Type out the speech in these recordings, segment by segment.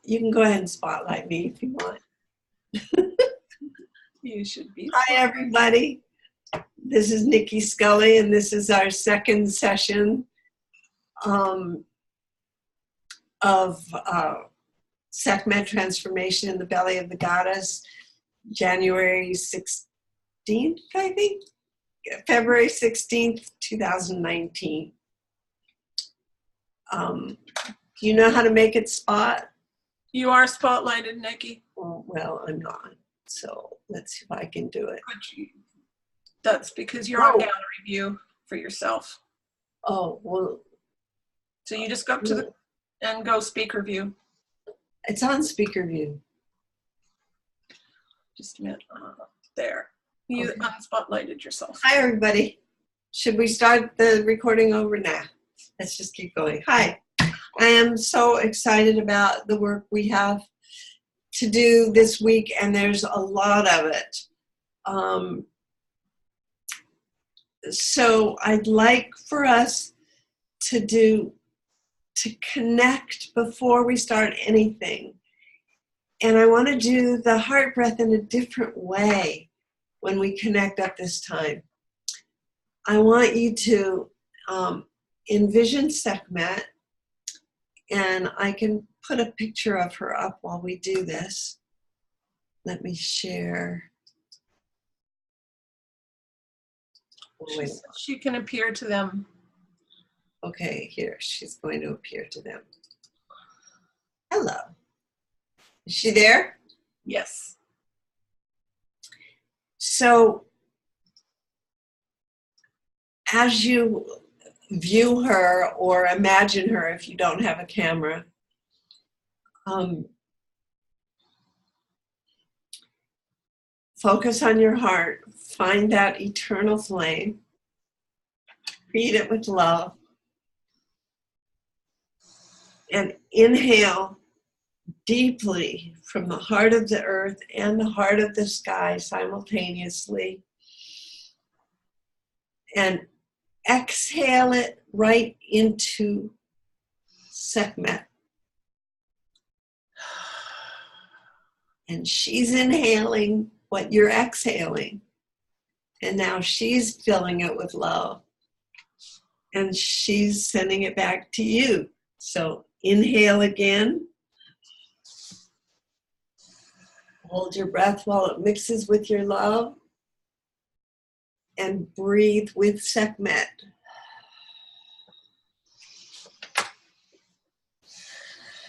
You can go ahead and spotlight me if you want. You should be. Hi, everybody. This is Nikki Scully, and this is our second session of Sekhmet Transformation in the Belly of the Goddess, January 16th, I think? February 16th, 2019. Do you know how to make it spot? You are spotlighted, Nikki. Oh, well, I'm not. So let's see if I can do it. That's because you're on gallery view for yourself. Oh, well. So you just go up to the and go speaker view. It's on speaker view. Just a minute. There. You unspotlighted yourself. Hi, everybody. Should we start the recording over now? Let's just keep going. Hi. I am so excited about the work we have to do this week, and there's a lot of it. So I'd like for us to connect before we start anything. And I want to do the heart breath in a different way when we connect at this time. I want you to envision Sekhmet, and I can put a picture of her up while we do this. Let me share. She can appear to them. Okay, here, she's going to appear to them. Hello. Is she there? Yes. So, as you view her or imagine her if you don't have a camera, focus on your heart, find that eternal flame, feed it with love, and inhale deeply from the heart of the earth and the heart of the sky simultaneously, and exhale it right into Sekhmet. And she's inhaling what you're exhaling. And now she's filling it with love. And she's sending it back to you. So inhale again. Hold your breath while it mixes with your love. And breathe with Sekhmet.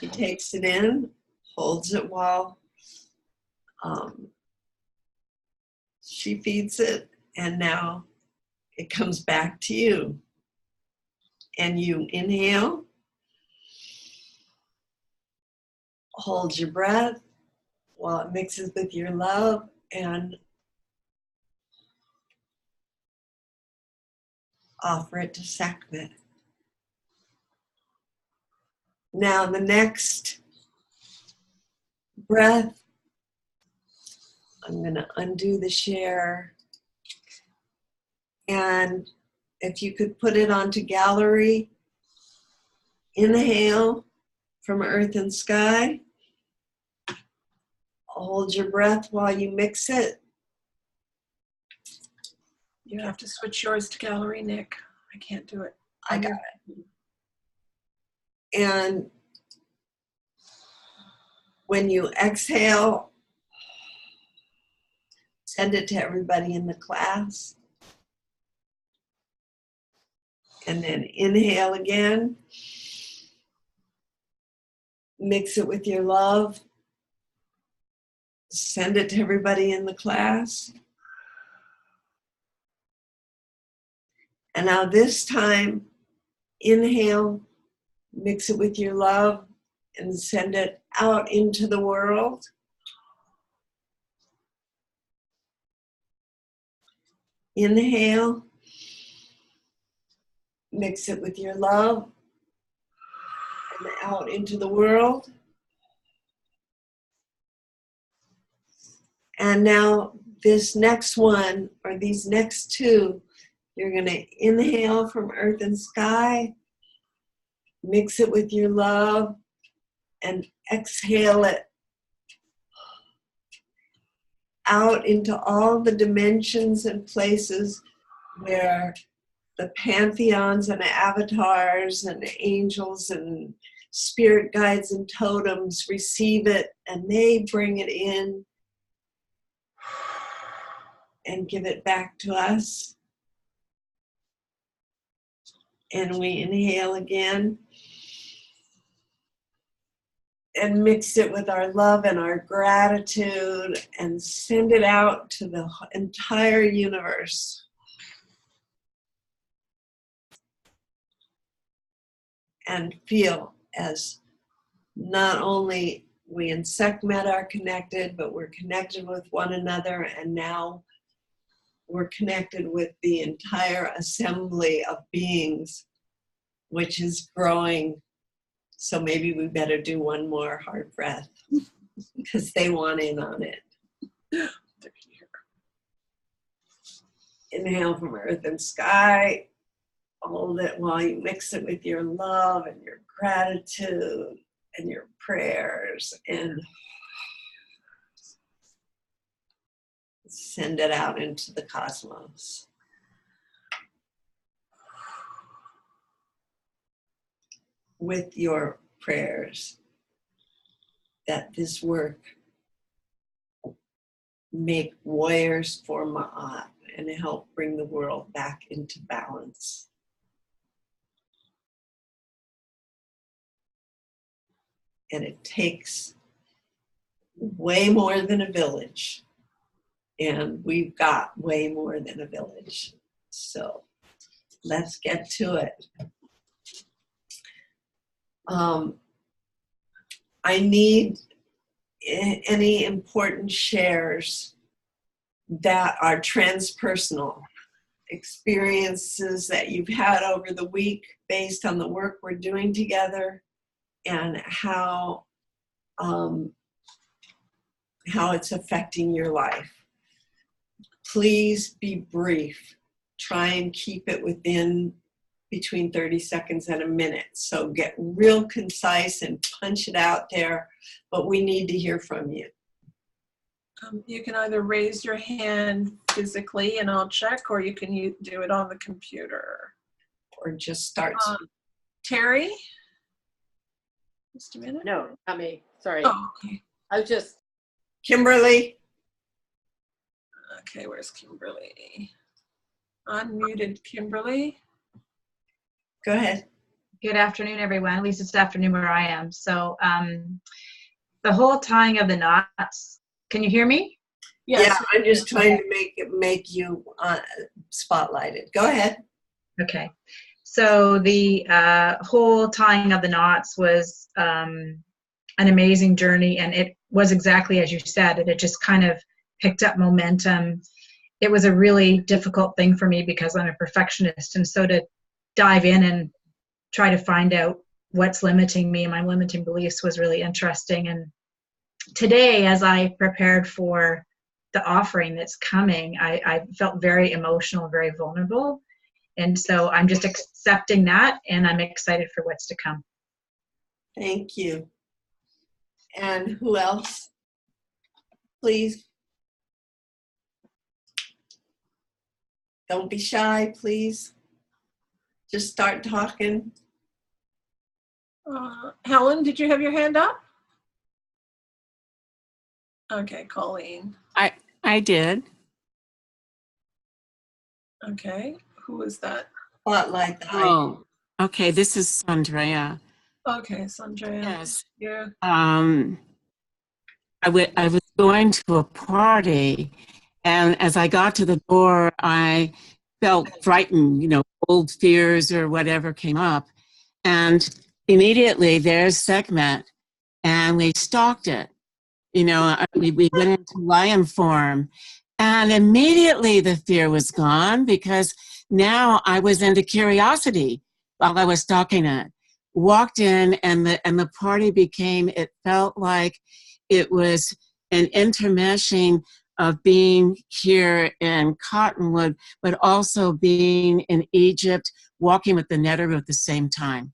He takes it in, holds it while she feeds it, and now it comes back to you. And you inhale, hold your breath while it mixes with your love, and offer it to Sekhmet. Now the next breath, I'm going to undo the share. And if you could put it onto gallery, inhale from earth and sky. Hold your breath while you mix it. You have to switch yours to gallery, Nick. I can't do it. I got it. And when you exhale, send it to everybody in the class. And then inhale again. Mix it with your love. Send it to everybody in the class. And now this time, inhale, mix it with your love, and send it out into the world. Inhale, mix it with your love, and out into the world. And now this next one, or these next two, you're going to inhale from earth and sky, mix it with your love, and exhale it out into all the dimensions and places where the pantheons and avatars and angels and spirit guides and totems receive it, and they bring it in and give it back to us. And we inhale again and mix it with our love and our gratitude and send it out to the entire universe. And feel as not only we in Sekhmet are connected, but we're connected with one another, and now we're connected with the entire assembly of beings, which is growing. So maybe we better do one more hard breath because they want in on it. Inhale from earth and sky. Hold it while you mix it with your love and your gratitude and your prayers, and send it out into the cosmos. With your prayers that this work make warriors for Ma'at and help bring the world back into balance. And it takes way more than a village. And we've got way more than a village. So let's get to it. I need any important shares that are transpersonal, experiences that you've had over the week based on the work we're doing together, and how it's affecting your life. Please be brief. Try and keep it within between 30 seconds and a minute. So get real concise and punch it out there, but we need to hear from you. You can either raise your hand physically and I'll check, or you can do it on the computer. Or just start. Terry? Just a minute. No, not me. Sorry. Oh, okay. I was just. Kimberly. Okay, where's Kimberly? Unmuted Kimberly. Go ahead. Good afternoon, everyone. At least it's afternoon where I am. So the whole tying of the knots, can you hear me? Yes. Yeah, I'm just trying to make you spotlighted. Go ahead. Okay. So the whole tying of the knots was an amazing journey, and it was exactly as you said. It just kind of picked up momentum. It was a really difficult thing for me because I'm a perfectionist, and so to dive in and try to find out what's limiting me and my limiting beliefs was really interesting. And today, as I prepared for the offering that's coming, I felt very emotional, very vulnerable. And so I'm just accepting that, and I'm excited for what's to come. Thank you. And who else? Please. Don't be shy, please. Just start talking. Helen, did you have your hand up? Okay, Colleen. I did. Okay, who is that? Spotlight the height. Oh, okay. This is Andrea. Okay, Sandra. Yes. Yeah. I was going to a party, and as I got to the door, I felt frightened. You know, old fears or whatever came up, and immediately there's Sekhmet, and we stalked it. You know, we went into lion form, and immediately the fear was gone because now I was into curiosity while I was stalking it. Walked in, and the party became, it felt like it was an intermeshing of being here in Cottonwood, but also being in Egypt, walking with the Netter at the same time.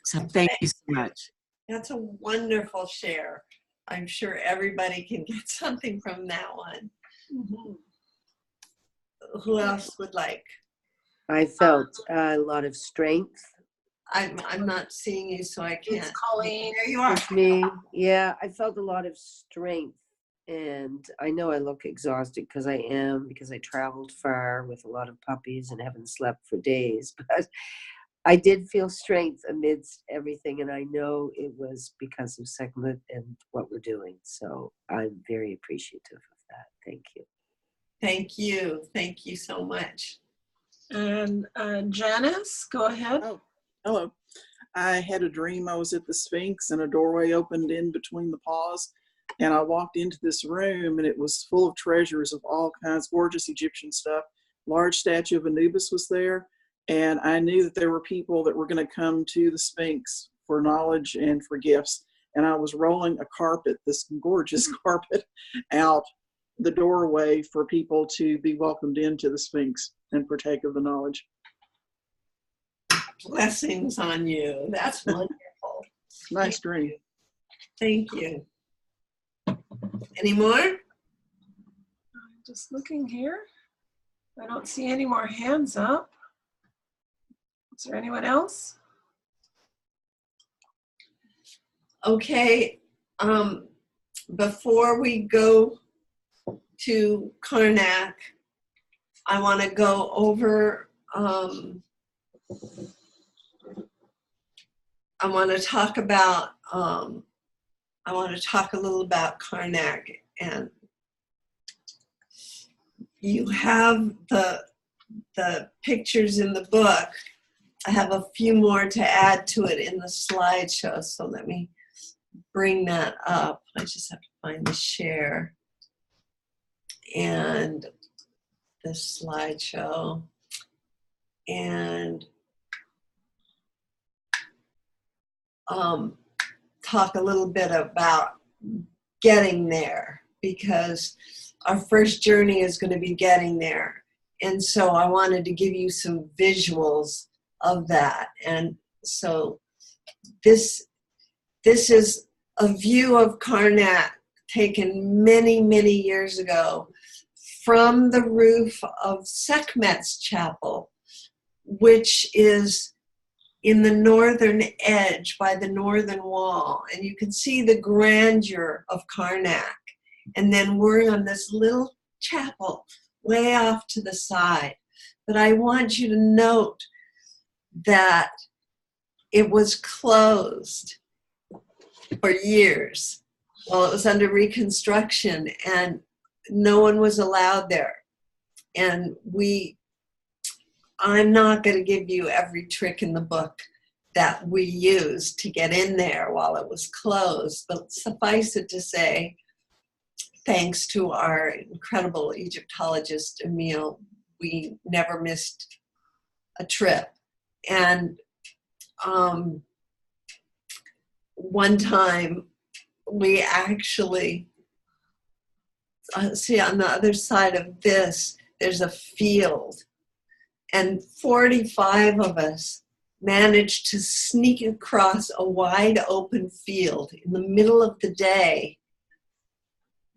So thank you so much. That's a wonderful share. I'm sure everybody can get something from that one. Mhm. Who else would like? I felt a lot of strength. I'm not seeing you, so I can't. It's Colleen. There you are. It's me. Yeah, I felt a lot of strength. And I know I look exhausted because I am, because I traveled far with a lot of puppies and haven't slept for days. But I did feel strength amidst everything. And I know it was because of Sekhmet and what we're doing. So I'm very appreciative of that. Thank you. Thank you. Thank you so much. And Janice, go ahead. Oh, hello. I had a dream I was at the Sphinx and a doorway opened in between the paws. And I walked into this room and it was full of treasures of all kinds, gorgeous Egyptian stuff. Large statue of Anubis was there. And I knew that there were people that were going to come to the Sphinx for knowledge and for gifts. And I was rolling a carpet, this gorgeous carpet, out the doorway for people to be welcomed into the Sphinx and partake of the knowledge. Blessings on you. That's wonderful. Nice dream. Thank you. Any more? I'm just looking here. I don't see any more hands up. Is there anyone else? Okay. Before we go to Karnak, I want to go over, I want to talk about, I want to talk a little about Karnak. And you have the pictures in the book. I have a few more to add to it in the slideshow, so let me bring that up. I just have to find the share and the slideshow. And talk a little bit about getting there, because our first journey is going to be getting there. And so I wanted to give you some visuals of that. And so this is a view of Karnak taken many, many years ago from the roof of Sekhmet's chapel, which is in the northern edge by the northern wall. And you can see the grandeur of Karnak. And then we're on this little chapel way off to the side. But I want you to note that it was closed for years while it was under reconstruction, and no one was allowed there. And I'm not going to give you every trick in the book that we used to get in there while it was closed, but suffice it to say, thanks to our incredible Egyptologist, Emil, we never missed a trip. And one time we actually, see on the other side of this, there's a field. And 45 of us managed to sneak across a wide open field in the middle of the day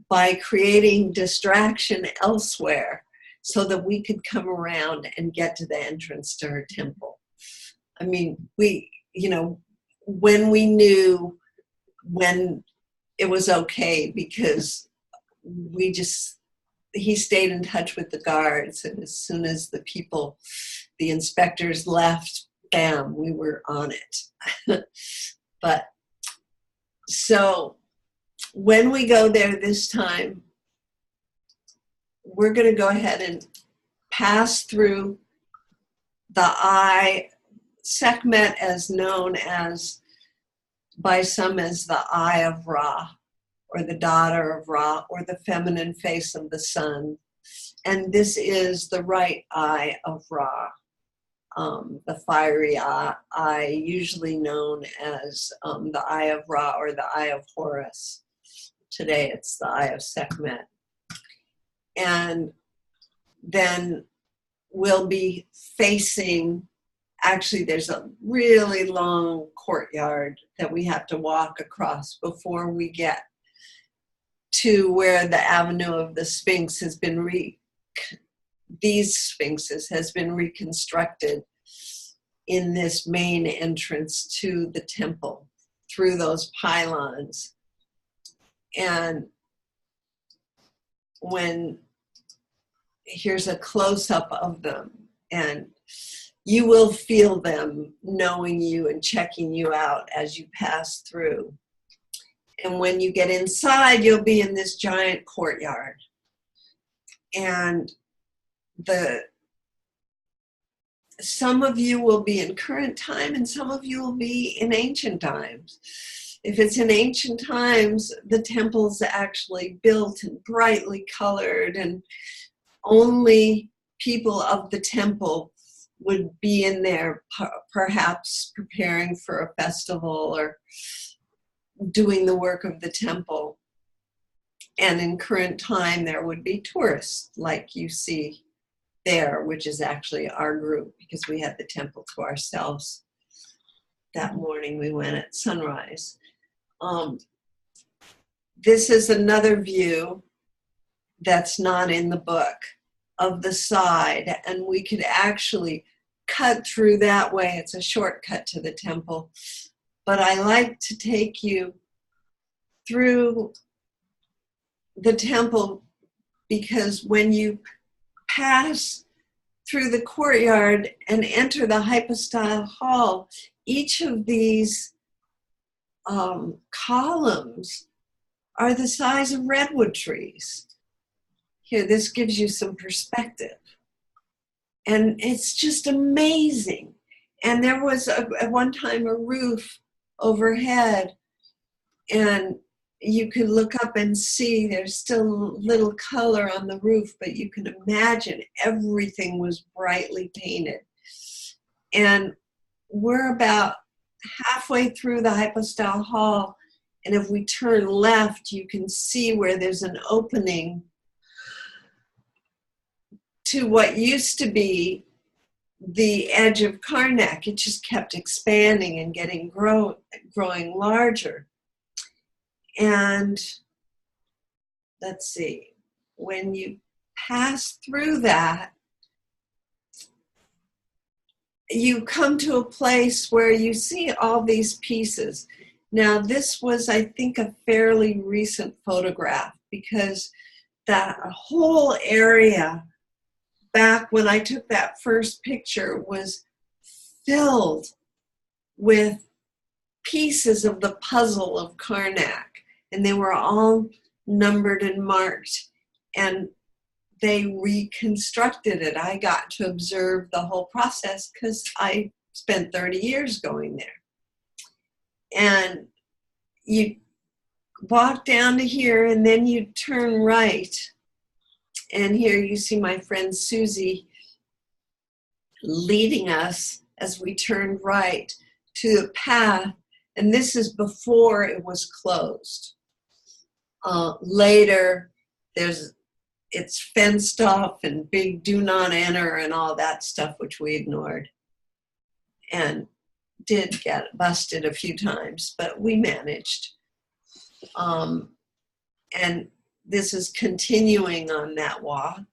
by creating distraction elsewhere so that we could come around and get to the entrance to her temple. I mean, when we knew when it was okay, because he stayed in touch with the guards, and as soon as the inspectors left, bam, we were on it. But so when we go there this time, we're going to go ahead and pass through the eye, Sekhmet, as known as by some as the Eye of Ra, or the daughter of Ra, or the feminine face of the sun. And this is the right eye of Ra, the fiery eye, usually known as the Eye of Ra or the Eye of Horus. Today it's the Eye of Sekhmet. And then we'll be facing actually there's a really long courtyard that we have to walk across before we get to where the Avenue of the Sphinx has been these sphinxes has been reconstructed in this main entrance to the temple through those pylons. And here's a close-up of them, and you will feel them knowing you and checking you out as you pass through. And when you get inside, you'll be in this giant courtyard. And some of you will be in current time and some of you will be in ancient times. If it's in ancient times, the temple's actually built and brightly colored, and only people of the temple would be in there, perhaps preparing for a festival or doing the work of the temple. And in current time, there would be tourists like you see there, which is actually our group, because we had the temple to ourselves that morning. We went at sunrise. This is another view that's not in the book of the side, and we could actually cut through that way. It's a shortcut to the temple, but I like to take you through the temple, because when you pass through the courtyard and enter the hypostyle hall, each of these columns are the size of redwood trees. Here, this gives you some perspective. And it's just amazing. And there was at one time a roof overhead, and you could look up and see there's still little color on the roof, but you can imagine everything was brightly painted. And we're about halfway through the hypostyle hall, and if we turn left, you can see where there's an opening to what used to be the edge of Karnak. It just kept expanding and getting growing larger. And let's see, when you pass through that, you come to a place where you see all these pieces. Now, this was, I think, a fairly recent photograph, because that whole area back when I took that first picture was filled with pieces of the puzzle of Karnak, and they were all numbered and marked, and they reconstructed it. I got to observe the whole process because I spent 30 years going there. And you walk down to here, and then you turn right, and here you see my friend Susie leading us as we turned right to the path. And this is before it was closed. Later, it's fenced off and big do not enter and all that stuff, which we ignored and did get busted a few times, but we managed. And this is continuing on that walk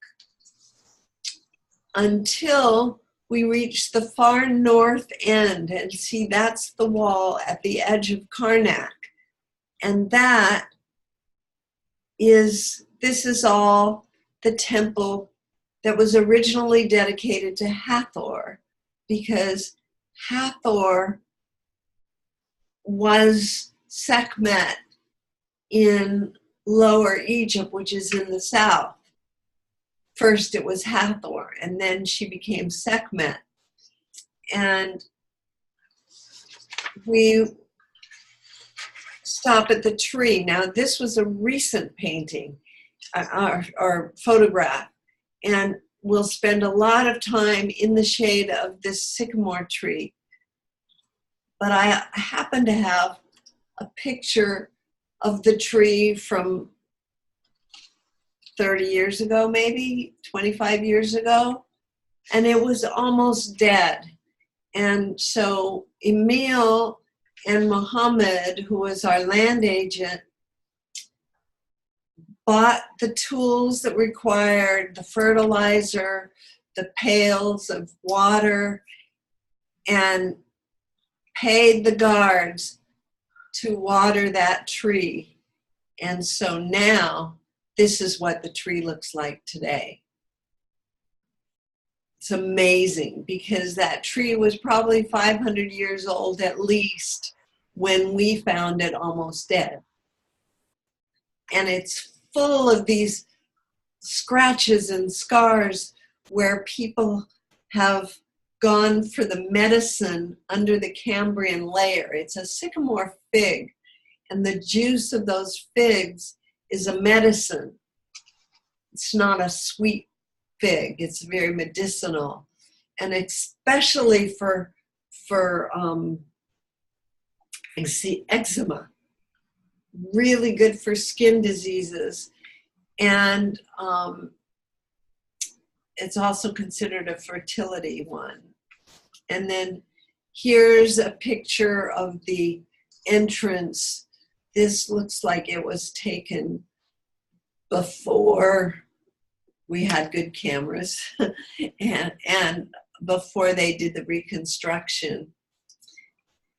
until we reach the far north end, and see, that's the wall at the edge of Karnak. And this is all the temple that was originally dedicated to Hathor, because Hathor was Sekhmet in Lower Egypt, which is in the south. First it was Hathor, and then she became Sekhmet. And we stop at the tree. Now, this was a recent painting or photograph, and we'll spend a lot of time in the shade of this sycamore tree. But I happen to have a picture of the tree from 30 years ago, maybe 25 years ago, and it was almost dead. And so Emil and Mohammed, who was our land agent, bought the tools that required the fertilizer, the pails of water, and paid the guards to water that tree. And so now this is what the tree looks like today. It's amazing because that tree was probably 500 years old at least when we found it almost dead. And it's full of these scratches and scars where people have gone for the medicine under the Cambrian layer. It's a sycamore fig, and the juice of those figs is a medicine. It's not a sweet fig. It's very medicinal, and especially for eczema. Really good for skin diseases, and it's also considered a fertility one. And then here's a picture of the entrance. This looks like it was taken before we had good cameras and before they did the reconstruction.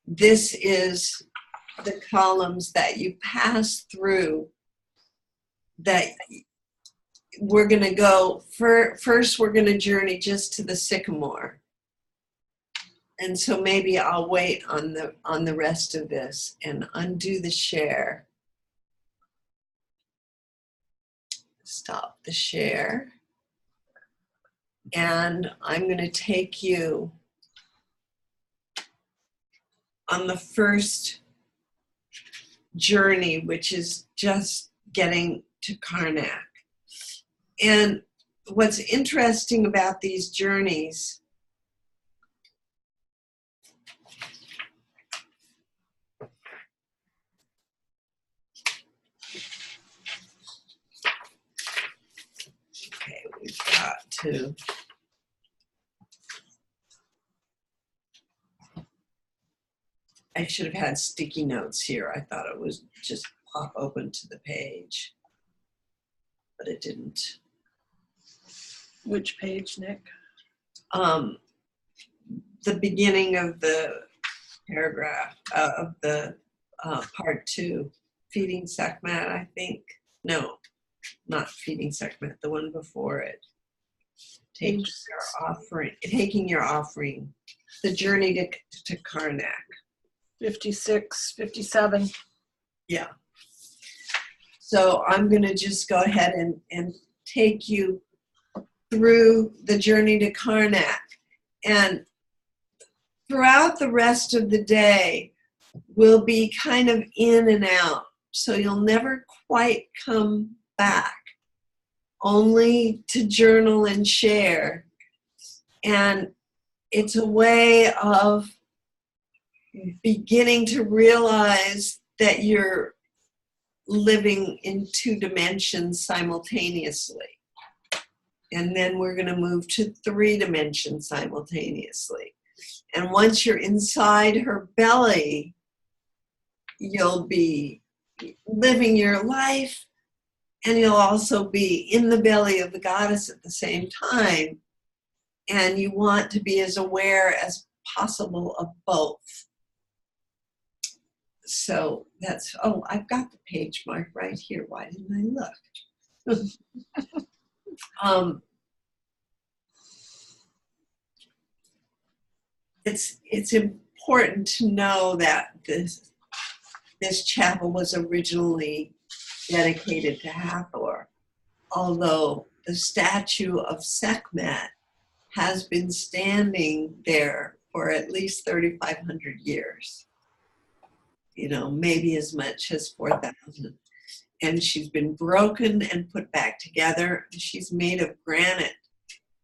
This is the columns that you pass through that we're going to go first. We're going to journey just to the sycamore, and so maybe I'll wait on the rest of this and undo the share. Stop the share, and I'm going to take you on the first journey, which is just getting to Karnak. And what's interesting about these journeys we've got to I should have had sticky notes here. I thought it was just pop open to the page, but it didn't. Which page, Nick? The beginning of the paragraph of the part 2, feeding Sekhmet, I think. No, not feeding Sekhmet, the one before it. Taking your offering, the journey to Karnak. 56, 57. Yeah. So I'm going to just go ahead and take you through the journey to Karnak. And throughout the rest of the day, we'll be kind of in and out. So you'll never quite come back, only to journal and share. And it's a way of beginning to realize that you're living in 2 dimensions simultaneously. And then we're going to move to 3 dimensions simultaneously. And once you're inside her belly, you'll be living your life, and you'll also be in the belly of the goddess at the same time. And you want to be as aware as possible of both. So that's, I've got the page mark right here. Why didn't I look? It's important to know that this chapel was originally dedicated to Hathor, although the statue of Sekhmet has been standing there for at least 3,500 years. You know, maybe as much as 4,000. And she's been broken and put back together. She's made of granite.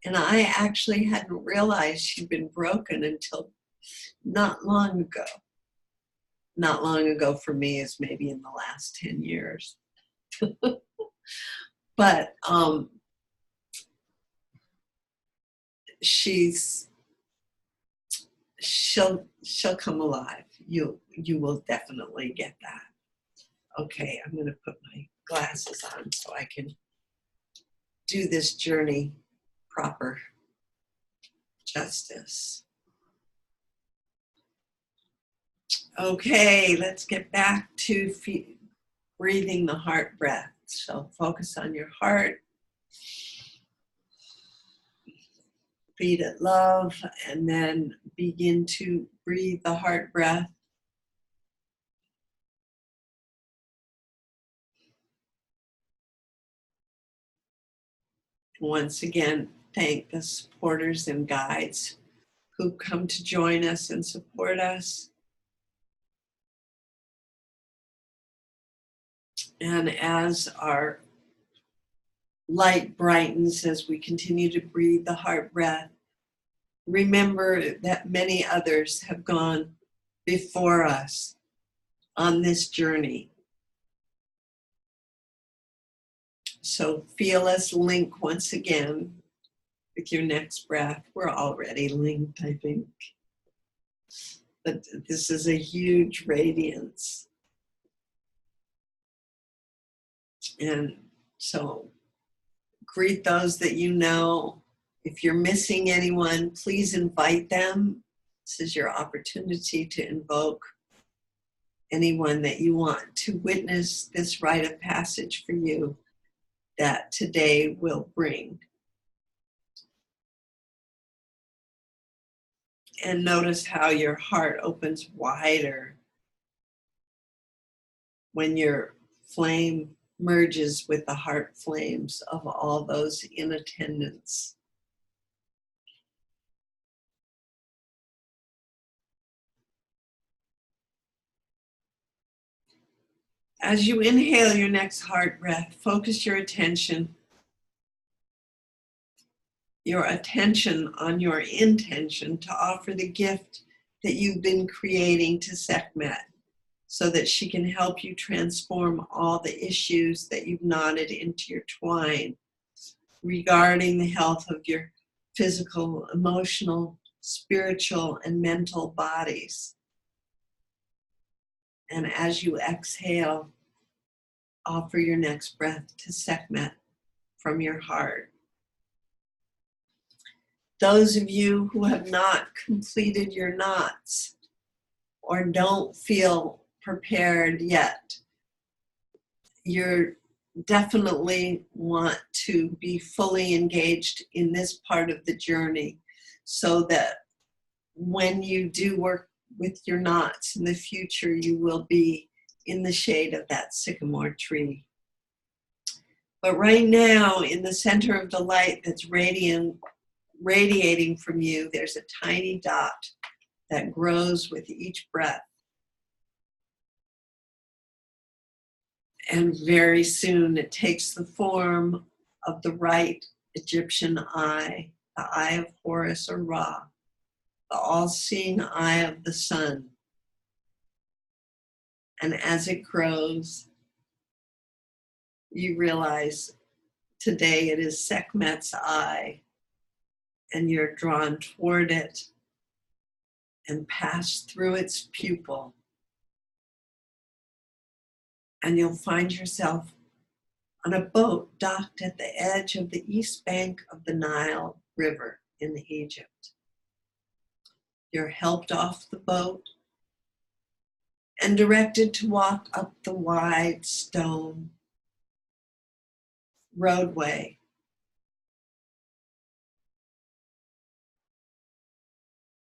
And I actually hadn't realized she'd been broken until not long ago. Not long ago for me is maybe in the last 10 years. But she's she'll come alive. You will definitely get that. Okay, I'm going to put my glasses on so I can do this journey proper justice. Okay, let's get back to breathing the heart breath. So focus on your heart. Feed it love, and then begin to breathe the heart breath. Once again, thank the supporters and guides who come to join us and support us. And as our light brightens as we continue to breathe the heart breath, remember that many others have gone before us on this journey. So feel us link once again with your next breath. We're already linked, I think. But this is a huge radiance. And so greet those that you know. If you're missing anyone, please invite them. This is your opportunity to invoke anyone that you want to witness this rite of passage for you that today will bring. And notice how your heart opens wider when your flame merges with the heart flames of all those in attendance. As you inhale your next heart breath, focus your attention on your intention to offer the gift that you've been creating to Sekhmet, so that she can help you transform all the issues that you've knotted into your twine regarding the health of your physical, emotional, spiritual, and mental bodies. And as you exhale, offer your next breath to Sekhmet from your heart. Those of you who have not completed your knots or don't feel prepared yet, you definitely want to be fully engaged in this part of the journey so that when you do work with your knots in the future, you will be in the shade of that sycamore tree. But right now, in the center of the light that's radiating from you, there's a tiny dot that grows with each breath. And very soon it takes the form of the right Egyptian eye, the eye of Horus or Ra, the all-seeing eye of the sun. And as it grows, you realize today it is Sekhmet's eye, and you're drawn toward it and pass through its pupil. And you'll find yourself on a boat docked at the edge of the east bank of the Nile River in Egypt. You're helped off the boat and directed to walk up the wide stone roadway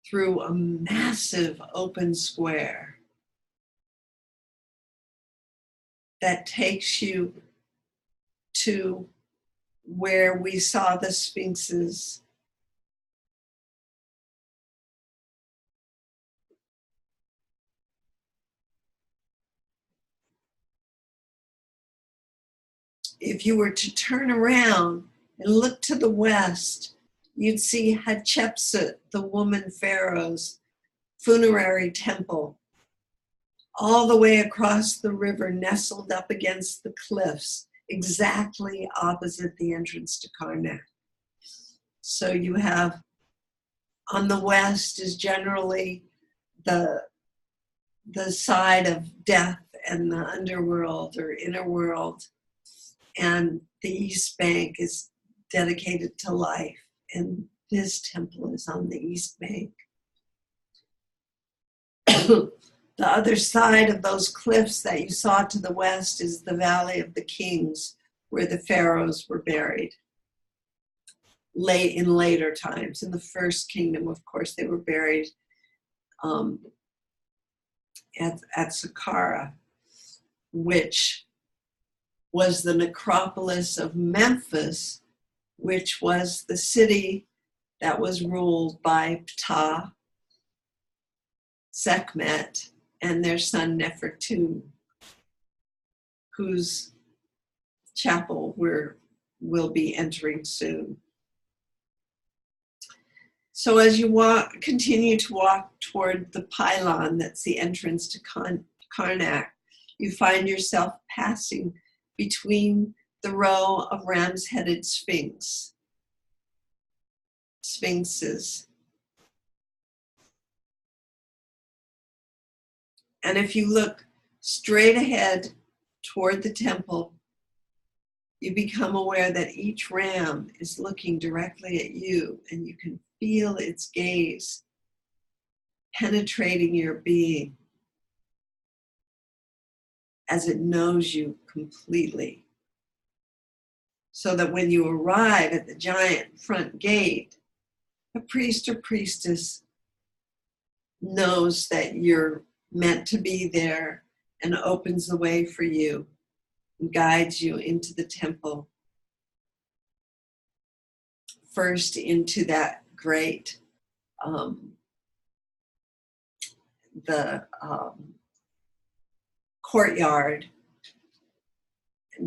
through a massive open square that takes you to where we saw the sphinxes. If you were to turn around and look to the west, you'd see Hatshepsut, the woman pharaoh's funerary temple, all the way across the river, nestled up against the cliffs, exactly opposite the entrance to Karnak. So you have On the west is generally the side of death and the underworld or inner world. And the East Bank is dedicated to life. And this temple is on the East Bank. The other side of those cliffs that you saw to the west is the Valley of the Kings, where the pharaohs were buried. In later times. In the first kingdom, of course, they were buried at Saqqara, which was the necropolis of Memphis, which was the city that was ruled by Ptah, Sekhmet, and their son Nefertun, whose chapel we'll be entering soon. So as you continue to walk toward the pylon that's the entrance to Karnak, you find yourself passing between the row of ram's-headed sphinxes. And if you look straight ahead toward the temple, you become aware that each ram is looking directly at you, and you can feel its gaze penetrating your being as it knows you completely. So that when you arrive at the giant front gate, a priest or priestess knows that you're meant to be there and opens the way for you and guides you into the temple. First into that great courtyard,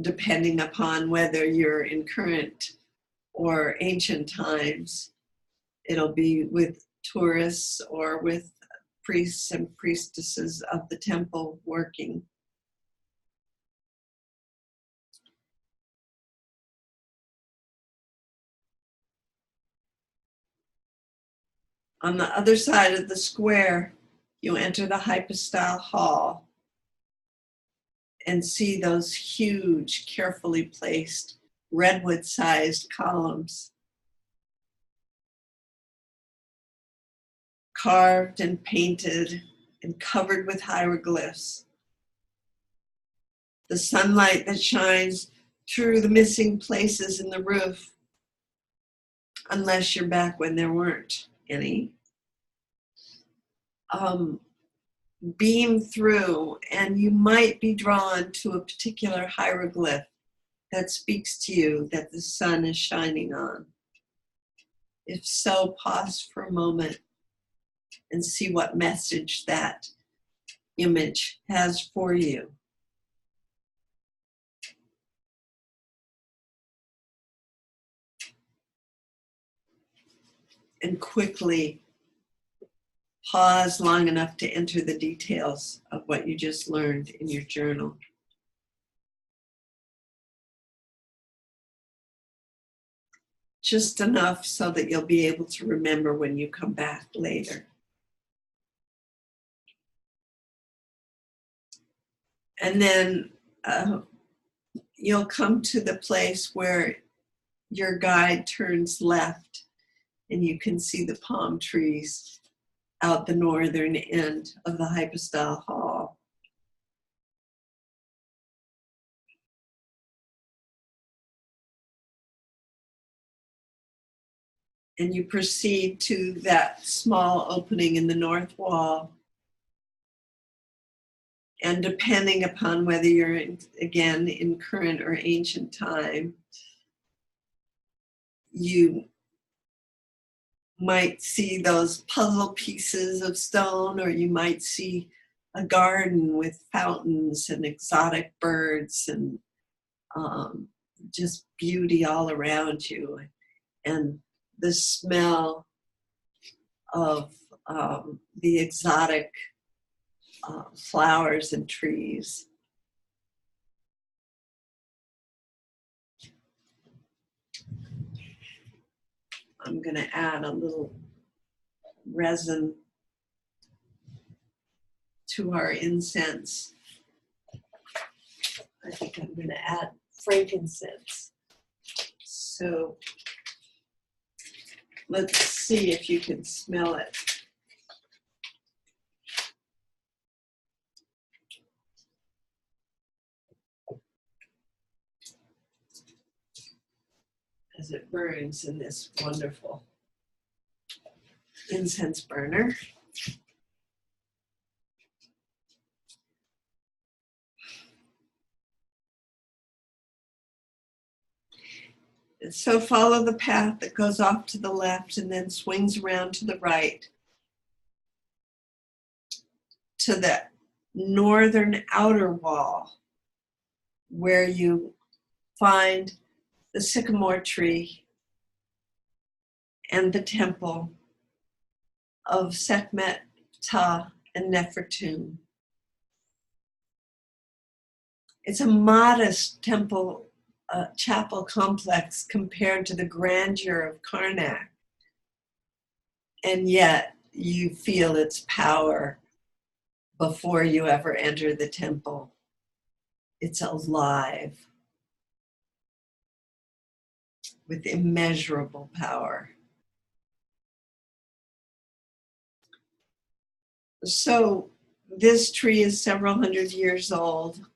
depending upon whether you're in current or ancient times. It'll be with tourists or with priests and priestesses of the temple working. On the other side of the square, you enter the hypostyle hall and see those huge, carefully placed, redwood-sized columns, carved and painted and covered with hieroglyphs. The sunlight that shines through the missing places in the roof, unless you're back when there weren't any, beam through, and you might be drawn to a particular hieroglyph that speaks to you that the sun is shining on. If so, pause for a moment and see what message that image has for you. And quickly pause long enough to enter the details of what you just learned in your journal. Just enough so that you'll be able to remember when you come back later. And then you'll come to the place where your guide turns left and you can see the palm trees out the northern end of the hypostyle hall. And you proceed to that small opening in the north wall. And depending upon whether you're again in current or ancient time, you might see those puzzle pieces of stone, or you might see a garden with fountains and exotic birds and just beauty all around you. And the smell of the exotic flowers and trees. I'm going to add a little resin to our incense. I think I'm going to add frankincense. So let's see if you can smell it. As it burns in this wonderful incense burner. And so follow the path that goes off to the left and then swings around to the right to the northern outer wall where you find the sycamore tree and the temple of Sekhmet, Ta, and Nefertun. It's a modest temple, chapel complex compared to the grandeur of Karnak. And yet you feel its power before you ever enter the temple. It's alive with immeasurable power. So this tree is several hundred years old.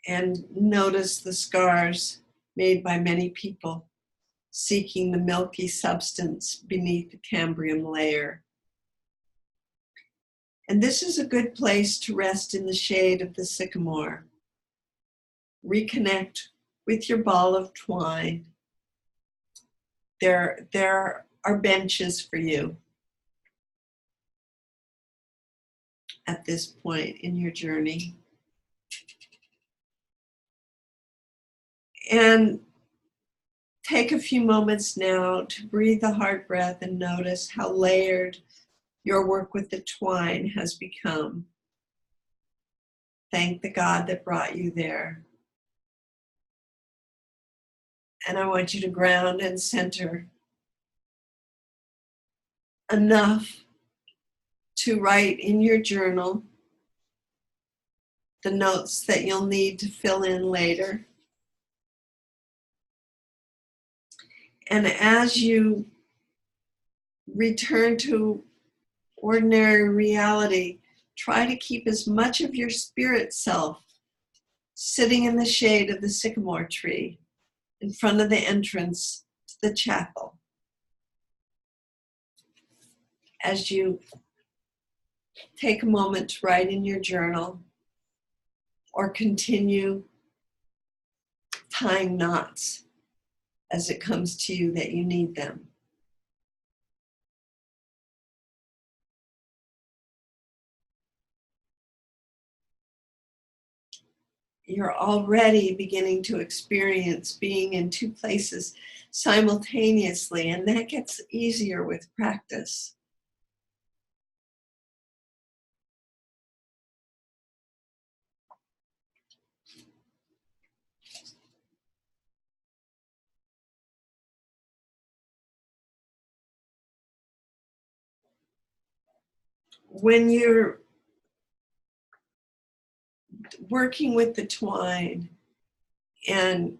And notice the scars made by many people seeking the milky substance beneath the Cambrian layer. And this is a good place to rest in the shade of the sycamore. Reconnect with your ball of twine. There are benches for you at this point in your journey. And take a few moments now to breathe a hard breath and notice how layered your work with the twine has become. Thank the God that brought you there. And I want you to ground and center enough to write in your journal the notes that you'll need to fill in later. And as you return to ordinary reality, try to keep as much of your spirit self sitting in the shade of the sycamore tree in front of the entrance to the chapel. As you take a moment to write in your journal or continue tying knots as it comes to you that you need them. You're already beginning to experience being in two places simultaneously, and that gets easier with practice. When you're working with the twine and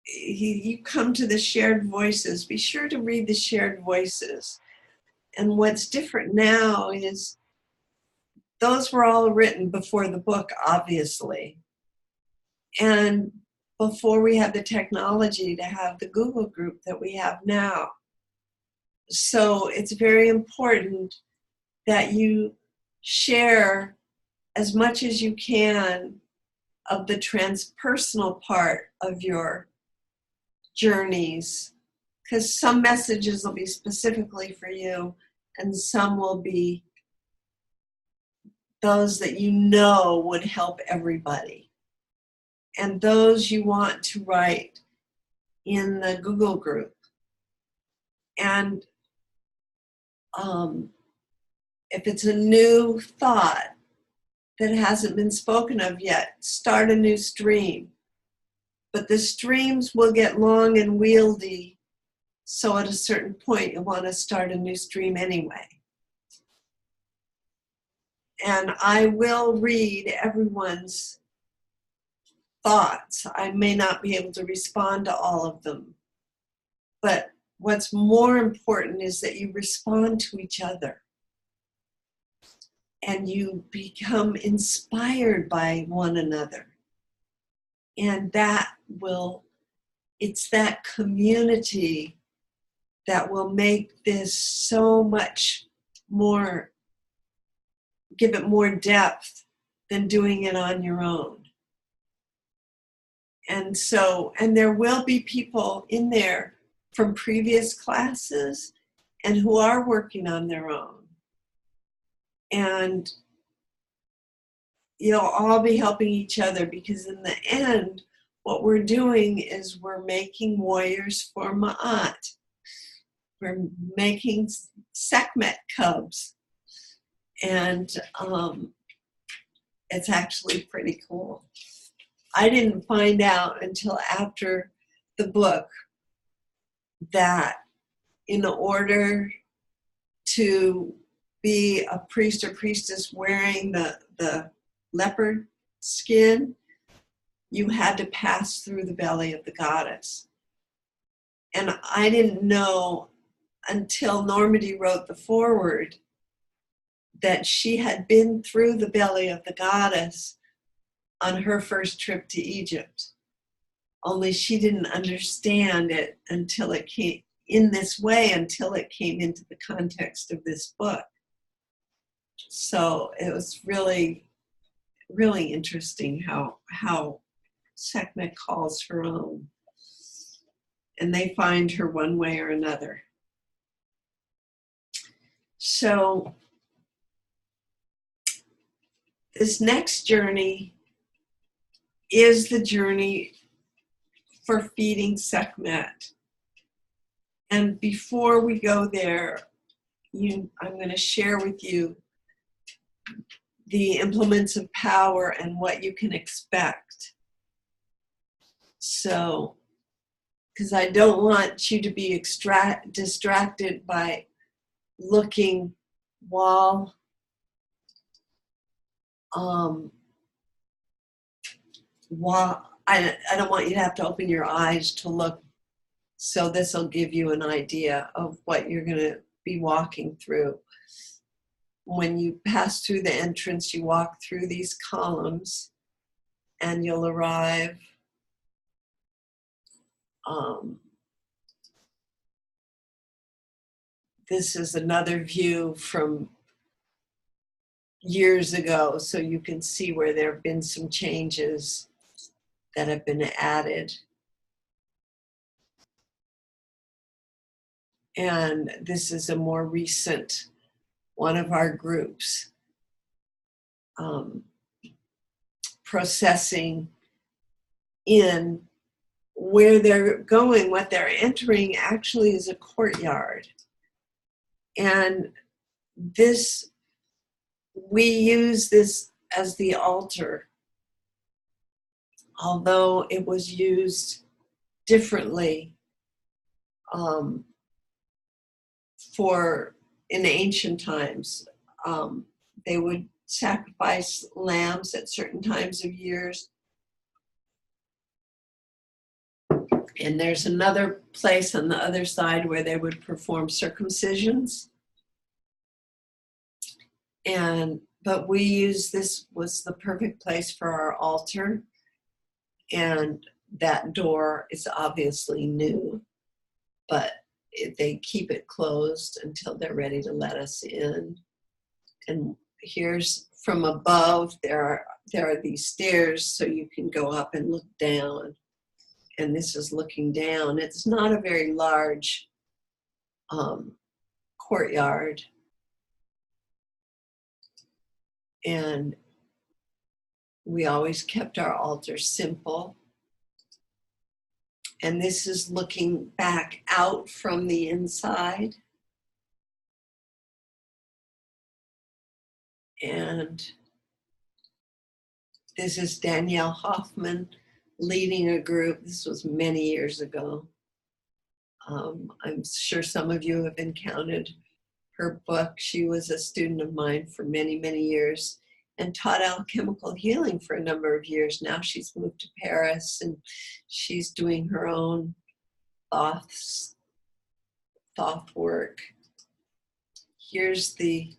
you come to the shared voices, be sure to read the shared voices. And what's different now is those were all written before the book, obviously. And before we had the technology to have the Google group that we have now. So it's very important that you share as much as you can of the transpersonal part of your journeys, because some messages will be specifically for you and some will be those that you know would help everybody. And those you want to write in the Google group. And if it's a new thought that hasn't been spoken of yet, start a new stream. But the streams will get long and wieldy So at a certain point, you want to start a new stream anyway. And I will read everyone's thoughts. I may not be able to respond to all of them. But what's more important is that you respond to each other. And you become inspired by one another. And it's that community that will make this so much more, give it more depth than doing it on your own. And there will be people in there from previous classes and who are working on their own. And you'll all be helping each other, because in the end, what we're doing is we're making warriors for Ma'at. We're making Sekhmet cubs. And it's actually pretty cool. I didn't find out until after the book that in order to be a priest or priestess wearing the leopard skin, you had to pass through the belly of the goddess. And I didn't know until Normandy wrote the foreword that she had been through the belly of the goddess on her first trip to Egypt. Only she didn't understand it until it came in this way, until it came into the context of this book. So it was really, really interesting how Sekhmet calls her own. And they find her one way or another. So this next journey is the journey for feeding Sekhmet. And before we go there, I'm going to share with you the implements of power and what you can expect. So, because I don't want you to be distracted by looking while I don't want you to have to open your eyes to look. So this will give you an idea of what you're going to be walking through. When you pass through the entrance, you walk through these columns and you'll arrive this is another view from years ago, so you can see where there have been some changes that have been added. And this is a more recent one of our groups. Processing in where they're going, what they're entering actually is a courtyard. And this, we use this as the altar, although it was used differently in ancient times. They would sacrifice lambs at certain times of years. And there's another place on the other side where they would perform circumcisions. But we use this was the perfect place for our altar. And that door is obviously new, but they keep it closed until they're ready to let us in. And here's from above, there are these stairs so you can go up and look down. And this is looking down. It's not a very large courtyard. And we always kept our altar simple. And this is looking back out from the inside. And this is Danielle Hoffman leading a group. This was many years ago. I'm sure some of you have encountered her book. She was a student of mine for many, many years and taught alchemical healing for a number of years. Now she's moved to Paris and she's doing her own thought work. Here's the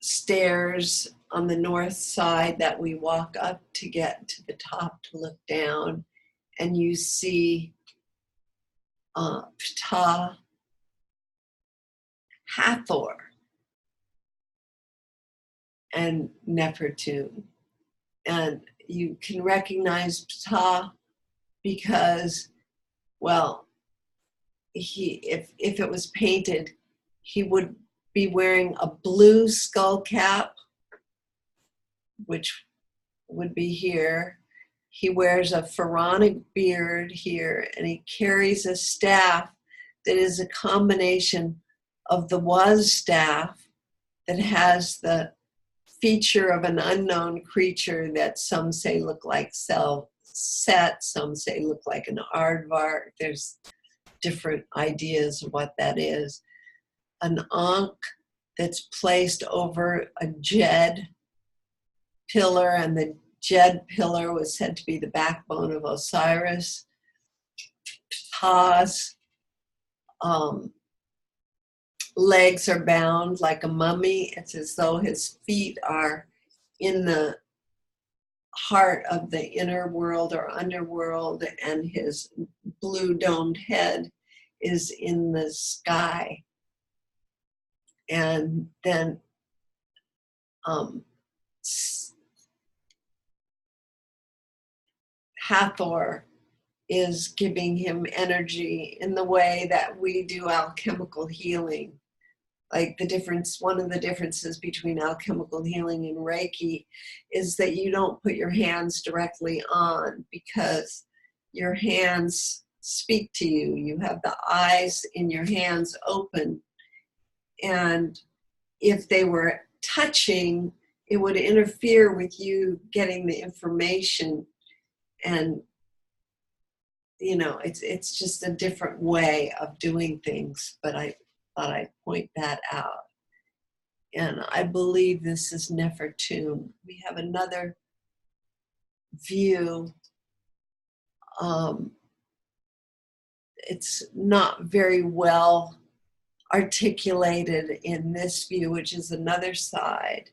stairs on the north side that we walk up to get to the top to look down, and you see Ptah, Hathor, and Nefertune. And you can recognize Ptah because, well, if it was painted, he would be wearing a blue skull cap, which would be here. He wears a pharaonic beard here, and he carries a staff that is a combination of the was staff that has the feature of an unknown creature that some say look like Set, some say look like an aardvark. There's different ideas of what that is. An ankh that's placed over a Jed pillar, and the Jed pillar was said to be the backbone of Osiris. Ptah's legs are bound like a mummy. It's as though his feet are in the heart of the inner world or underworld, and his blue domed head is in the sky. And then Hathor is giving him energy in the way that we do alchemical healing. Like one of the differences between alchemical healing and Reiki is that you don't put your hands directly on because your hands speak to you. You have the eyes in your hands open, and if they were touching, it would interfere with you getting the information. And it's just a different way of doing things, but I thought I'd point that out. And I believe this is Nefertune. We have another view. It's not very well articulated in this view, which is another side.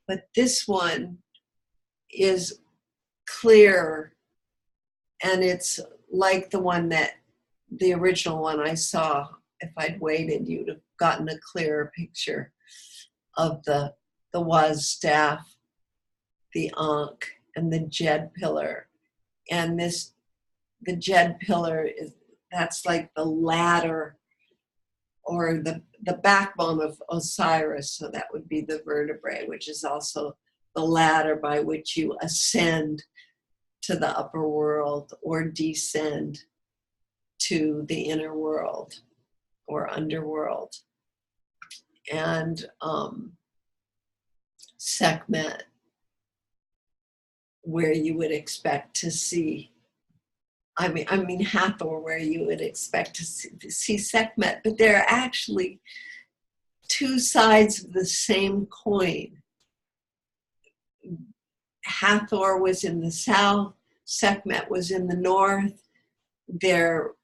But this one is clear, and it's like the original one I saw. If I'd waited, you'd have gotten a clearer picture of the was staff, the ankh, and the Jed pillar. And the Jed pillar that's like the ladder or the backbone of Osiris. So that would be the vertebrae, which is also the ladder by which you ascend to the upper world or descend to the inner world or underworld. And Sekhmet, where you would expect to see, I mean Hathor, where you would expect to see Sekhmet, but they're actually two sides of the same coin. Hathor was in the south, Sekhmet was in the north. Their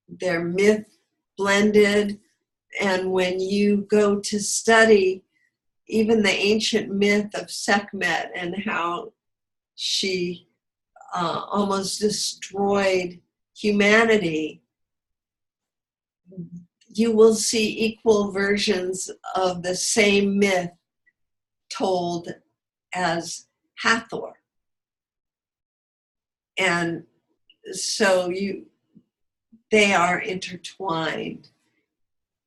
myth blended, and when you go to study even the ancient myth of Sekhmet and how she almost destroyed humanity, you will see equal versions of the same myth told as Hathor. And so they are intertwined,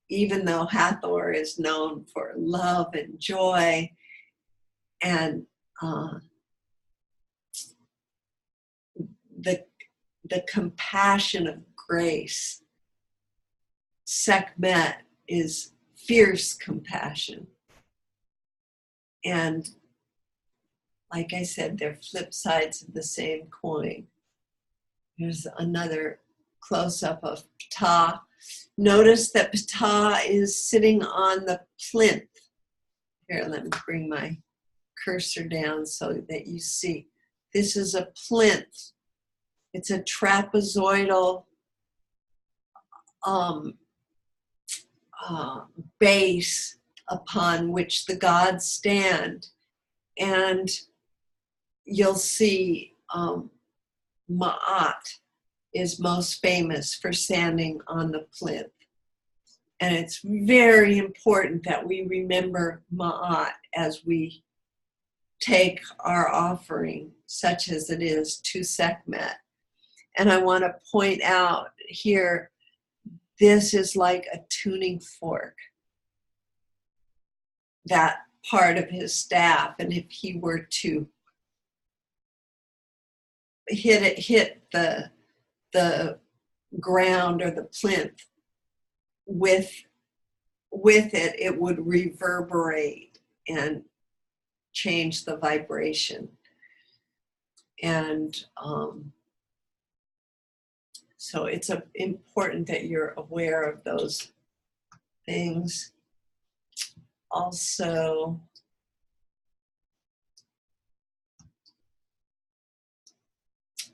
even though Hathor is known for love and joy and the compassion of grace. Sekhmet is fierce compassion. And like I said, they're flip sides of the same coin. There's another close-up of Ptah. Notice that Ptah is sitting on the plinth. Here, let me bring my cursor down so that you see. This is a plinth. It's a trapezoidal base upon which the gods stand. And you'll see Ma'at is most famous for standing on the plinth. And it's very important that we remember Ma'at as we take our offering, such as it is, to Sekhmet. And I want to point out here, this is like a tuning fork, that part of his staff. And if he were to hit the ground or the plinth with it, it would reverberate and change the vibration. And so it's important that you're aware of those things. Also,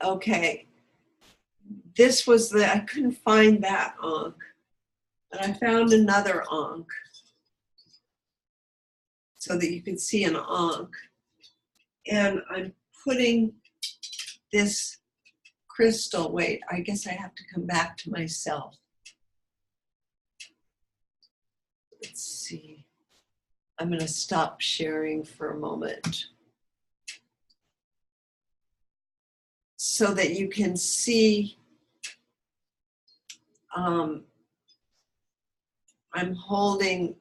okay, this was I couldn't find that Ankh, but I found another Ankh so that you can see an Ankh. And I'm putting this crystal, wait, I guess I have to come back to myself. Let's see. I'm going to stop sharing for a moment so that you can see. I'm holding,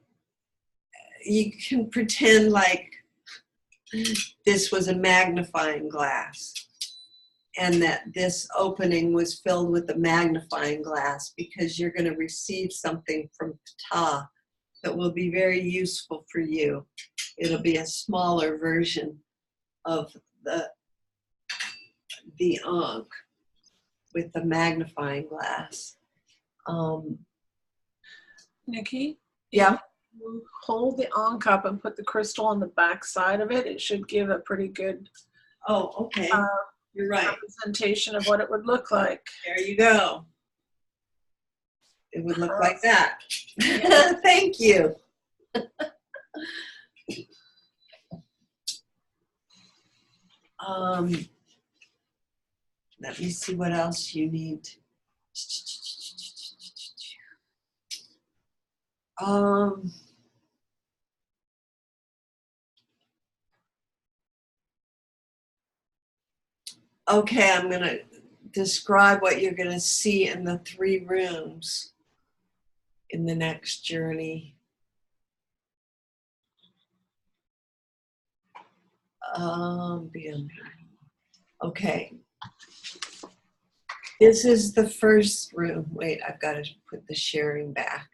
you can pretend like this was a magnifying glass and that this opening was filled with a magnifying glass, because you're going to receive something from Ptah that will be very useful for you. It'll be a smaller version of the Ankh with the magnifying glass. Nikki? Yeah. You hold the Ankh up and put the crystal on the back side of it. It should give a pretty good Oh, okay. You're right. representation of what it would look like. There you go. It would look like that. Thank you. Let me see what else you need. Okay, I'm going to describe what you're going to see in the 3 rooms in the next journey. Okay. This is the first room. Wait, I've got to put the sharing back.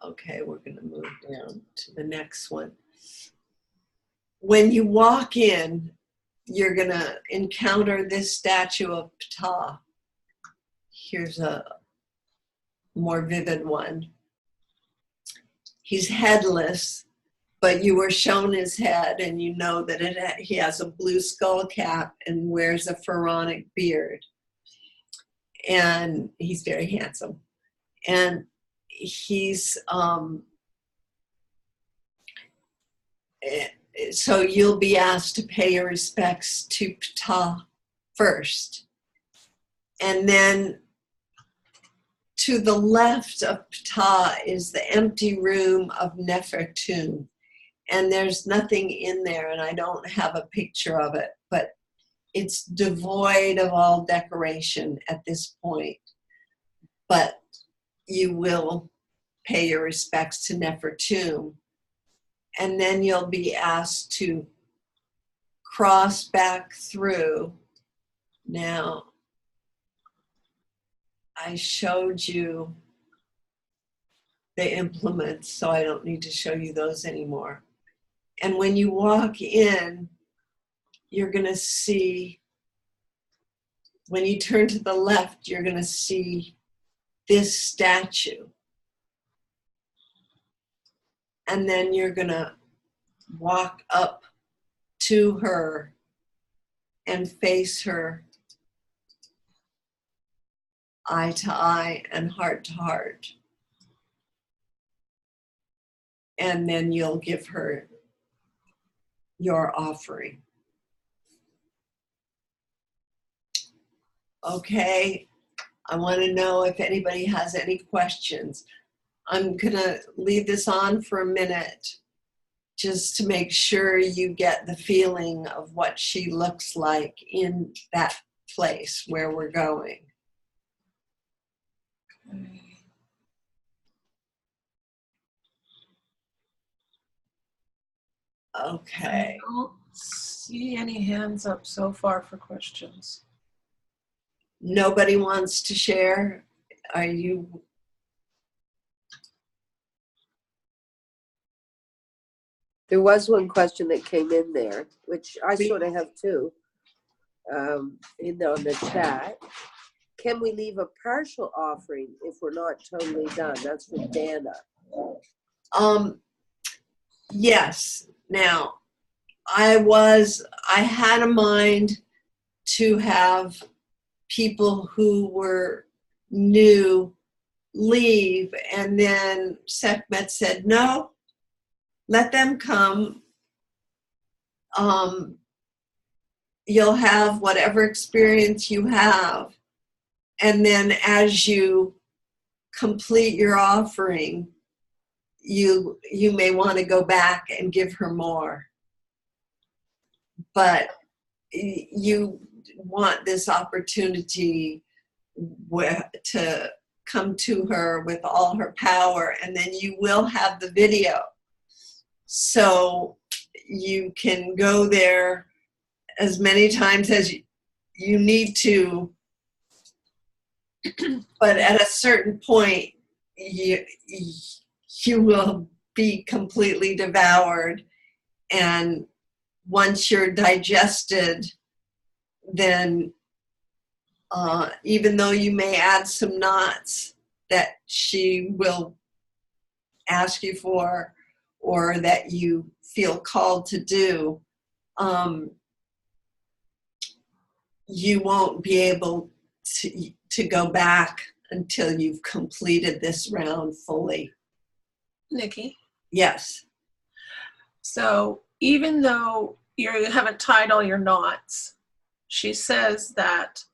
Okay, we're going to move down to the next one. When you walk in, you're going to encounter this statue of Ptah. Here's a more vivid one. He's headless, but you were shown his head, and you know that he has a blue skull cap and wears a pharaonic beard. And he's very handsome. And he's, so you'll be asked to pay your respects to Ptah first. And then to the left of Ptah is the empty room of Nefertum. And there's nothing in there, and I don't have a picture of it, but it's devoid of all decoration at this point. But you will pay your respects to Nefertum. And then you'll be asked to cross back through. Now, I showed you the implements, so I don't need to show you those anymore. And when you walk in, you're going to see, when you turn to the left, you're going to see this statue. And then you're going to walk up to her and face her eye to eye and heart to heart. And then you'll give her your offering. Okay, I want to know if anybody has any questions. I'm going to leave this on for a minute just to make sure you get the feeling of what she looks like in that place where we're going. Okay. I don't see any hands up so far for questions. Nobody wants to share? Are you? There was one question that came in there, which I sort of have too, on the chat. Can we leave a partial offering if we're not totally done? That's from Dana. Yes. Now, I had a mind to have people who were new leave, and then Sekhmet said, no, let them come. You'll have whatever experience you have. And then as you complete your offering, you may want to go back and give her more. But you want this opportunity to come to her with all her power, and then you will have the video. So you can go there as many times as you need to, but at a certain point, you will be completely devoured. And once you're digested, then even though you may add some knots that she will ask you for or that you feel called to do, you won't be able to go back until you've completed this round fully. Nikki? Yes. So even though you haven't tied all your knots, she says that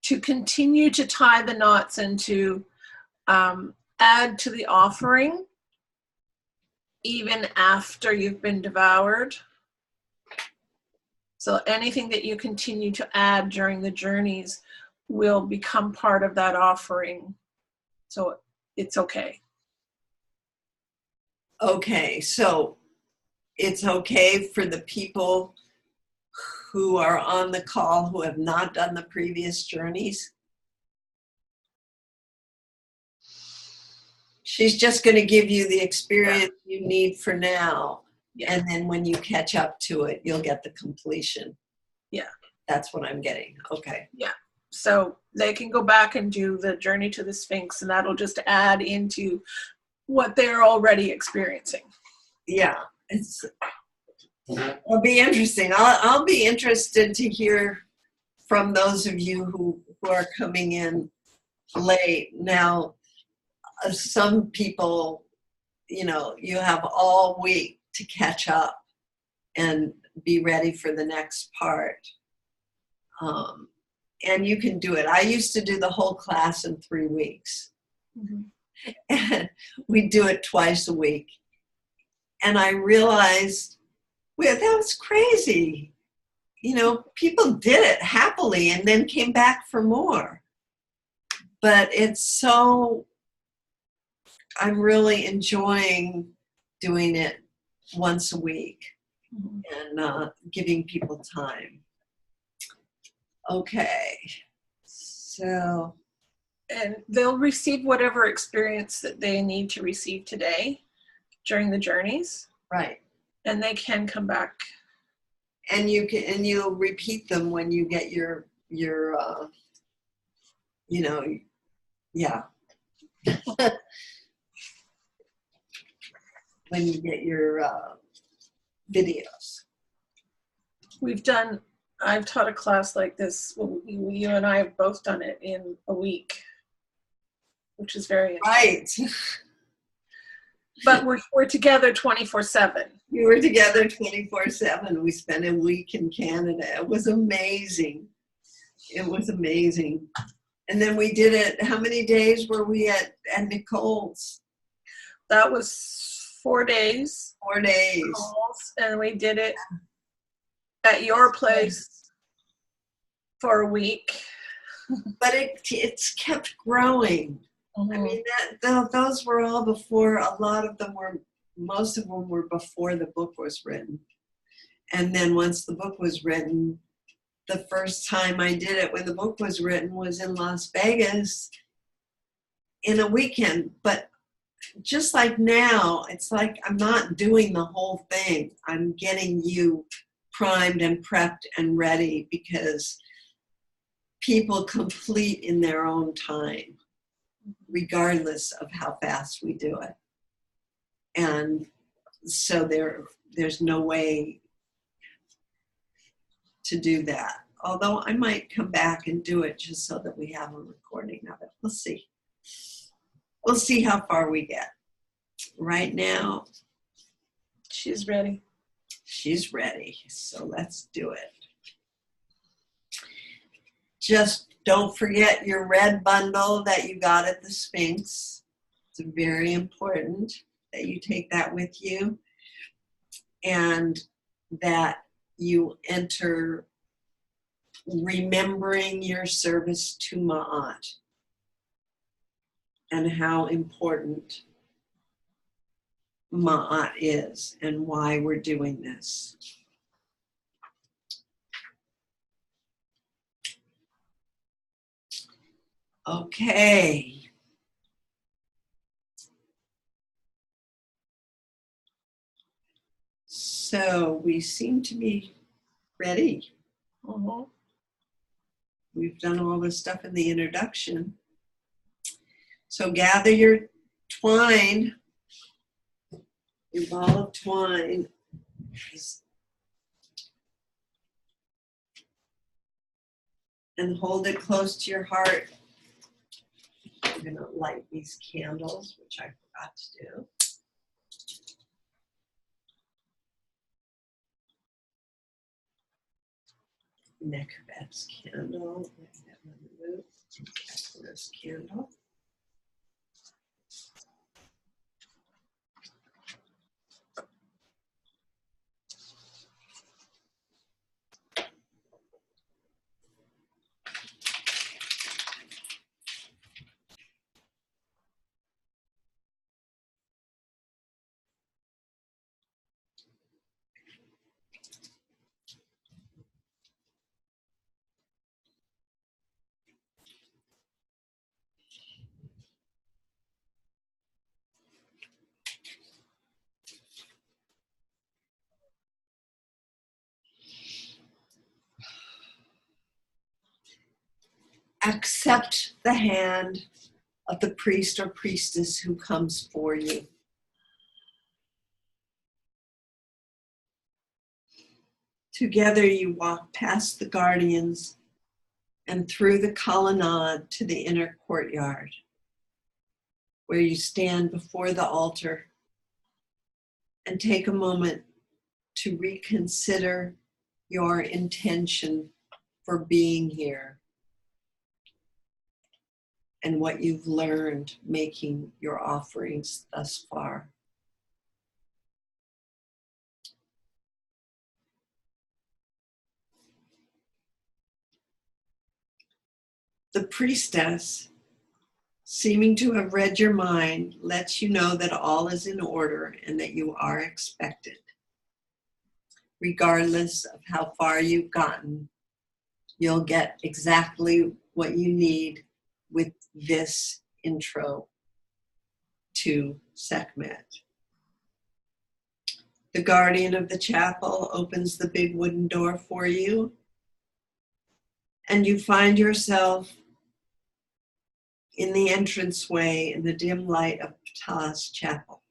to continue to tie the knots and to add to the offering even after you've been devoured. So anything that you continue to add during the journeys will become part of that offering. So it's okay. Okay, so it's okay for the people who are on the call who have not done the previous journeys? She's just going to give you the experience you need for now. Yeah. And then when you catch up to it, you'll get the completion. Yeah. That's what I'm getting. Okay. Yeah. So they can go back and do the journey to the Sphinx, and that'll just add into what they're already experiencing. Yeah. It'll be interesting. I'll be interested to hear from those of you who are coming in late. Now, some people, you have all week to catch up and be ready for the next part. And you can do it. I used to do the whole class in 3 weeks. Mm-hmm. And we do it twice a week. And I realized, well, that was crazy. People did it happily and then came back for more. But I'm really enjoying doing it once a week and giving people time. Okay, so. And they'll receive whatever experience that they need to receive today during the journeys. Right. and they can come back. And you'll repeat them when you get your yeah. When you get your videos. I've taught a class like this. Well, you and I have both done it in a week, which is very interesting. Right. But we're together 24/7. We were together 24/7. We spent a week in Canada. It was amazing. It was amazing. And then we did it. How many days were we at Nicole's? That was 4 days. 4 days. And we did it at your place for a week. But it's kept growing. Mm-hmm. I mean, those were all before, most of them were before the book was written. And then once the book was written, the first time I did it when the book was written was in Las Vegas in a weekend. But just like now, it's like I'm not doing the whole thing. I'm getting you primed and prepped and ready because people complete in their own time, regardless of how fast we do it. And so there's no way to do that. Although I might come back and do it just so that we have a recording of it. We'll see. We'll see how far we get. Right now, She's ready. she's ready. So let's do it. Just don't forget your red bundle that you got at the Sphinx. It's very important that you take that with you and that you enter remembering your service to Ma'at and how important Ma'at is and why we're doing this. Okay. So we seem to be ready. Mm-hmm. We've done all this stuff in the introduction. So gather your twine, your ball of twine. And hold it close to your heart. I'm going to light these candles, which I forgot to do. Necrobet's candle. Necrobet's candle. Accept the hand of the priest or priestess who comes for you. Together you walk past the guardians and through the colonnade to the inner courtyard, where you stand before the altar and take a moment to reconsider your intention for being here and what you've learned making your offerings thus far. The priestess, seeming to have read your mind, lets you know that all is in order and that you are expected. Regardless of how far you've gotten, you'll get exactly what you need with this intro to Sekhmet. The guardian of the chapel opens the big wooden door for you, and you find yourself in the entranceway in the dim light of Ptah's chapel.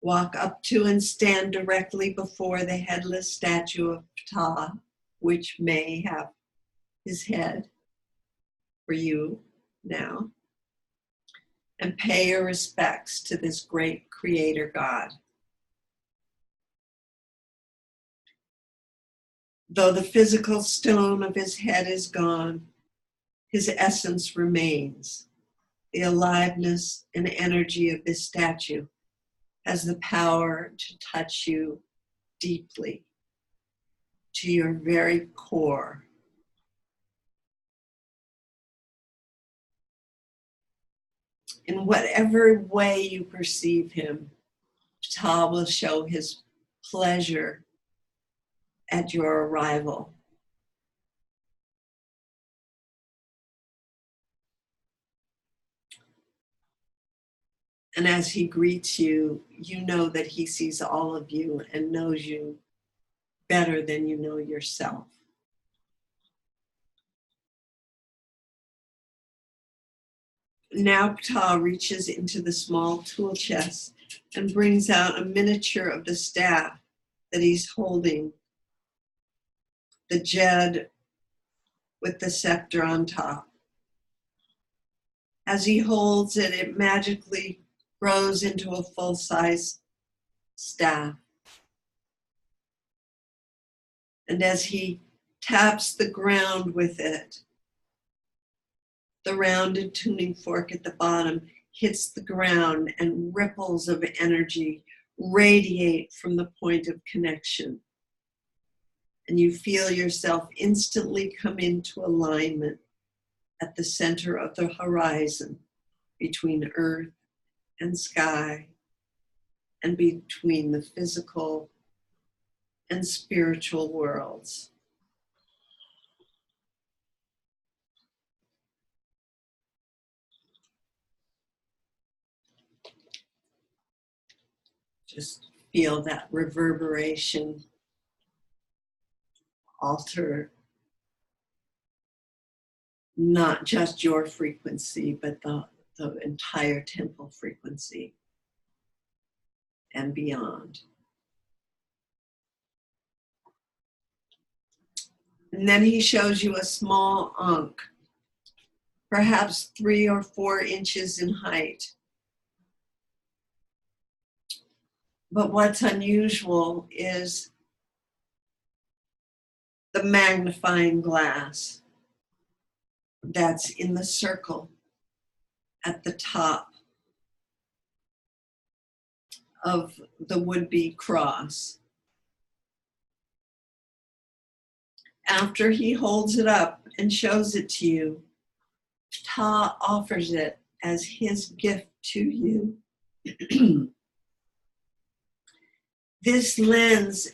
Walk up to and stand directly before the headless statue of Ptah, which may have his head for you now, and pay your respects to this great creator God. Though the physical stone of his head is gone, his essence remains. The aliveness and energy of this statue has the power to touch you deeply, to your very core. In whatever way you perceive him, Ptah will show his pleasure at your arrival. And as he greets you, you know that he sees all of you and knows you better than you know yourself. Now Ptah reaches into the small tool chest and brings out a miniature of the staff that he's holding, the jed with the scepter on top. As he holds it, it magically grows into a full-size staff. And as he taps the ground with it, the rounded tuning fork at the bottom hits the ground and ripples of energy radiate from the point of connection. And you feel yourself instantly come into alignment at the center of the horizon between earth and sky, and between the physical and spiritual worlds. Just feel that reverberation alter not just your frequency, but the entire temple frequency and beyond. And then he shows you a small ankh, perhaps 3 or 4 inches in height. But what's unusual is the magnifying glass that's in the circle at the top of the would-be cross. After he holds it up and shows it to you, Ptah offers it as his gift to you. This lens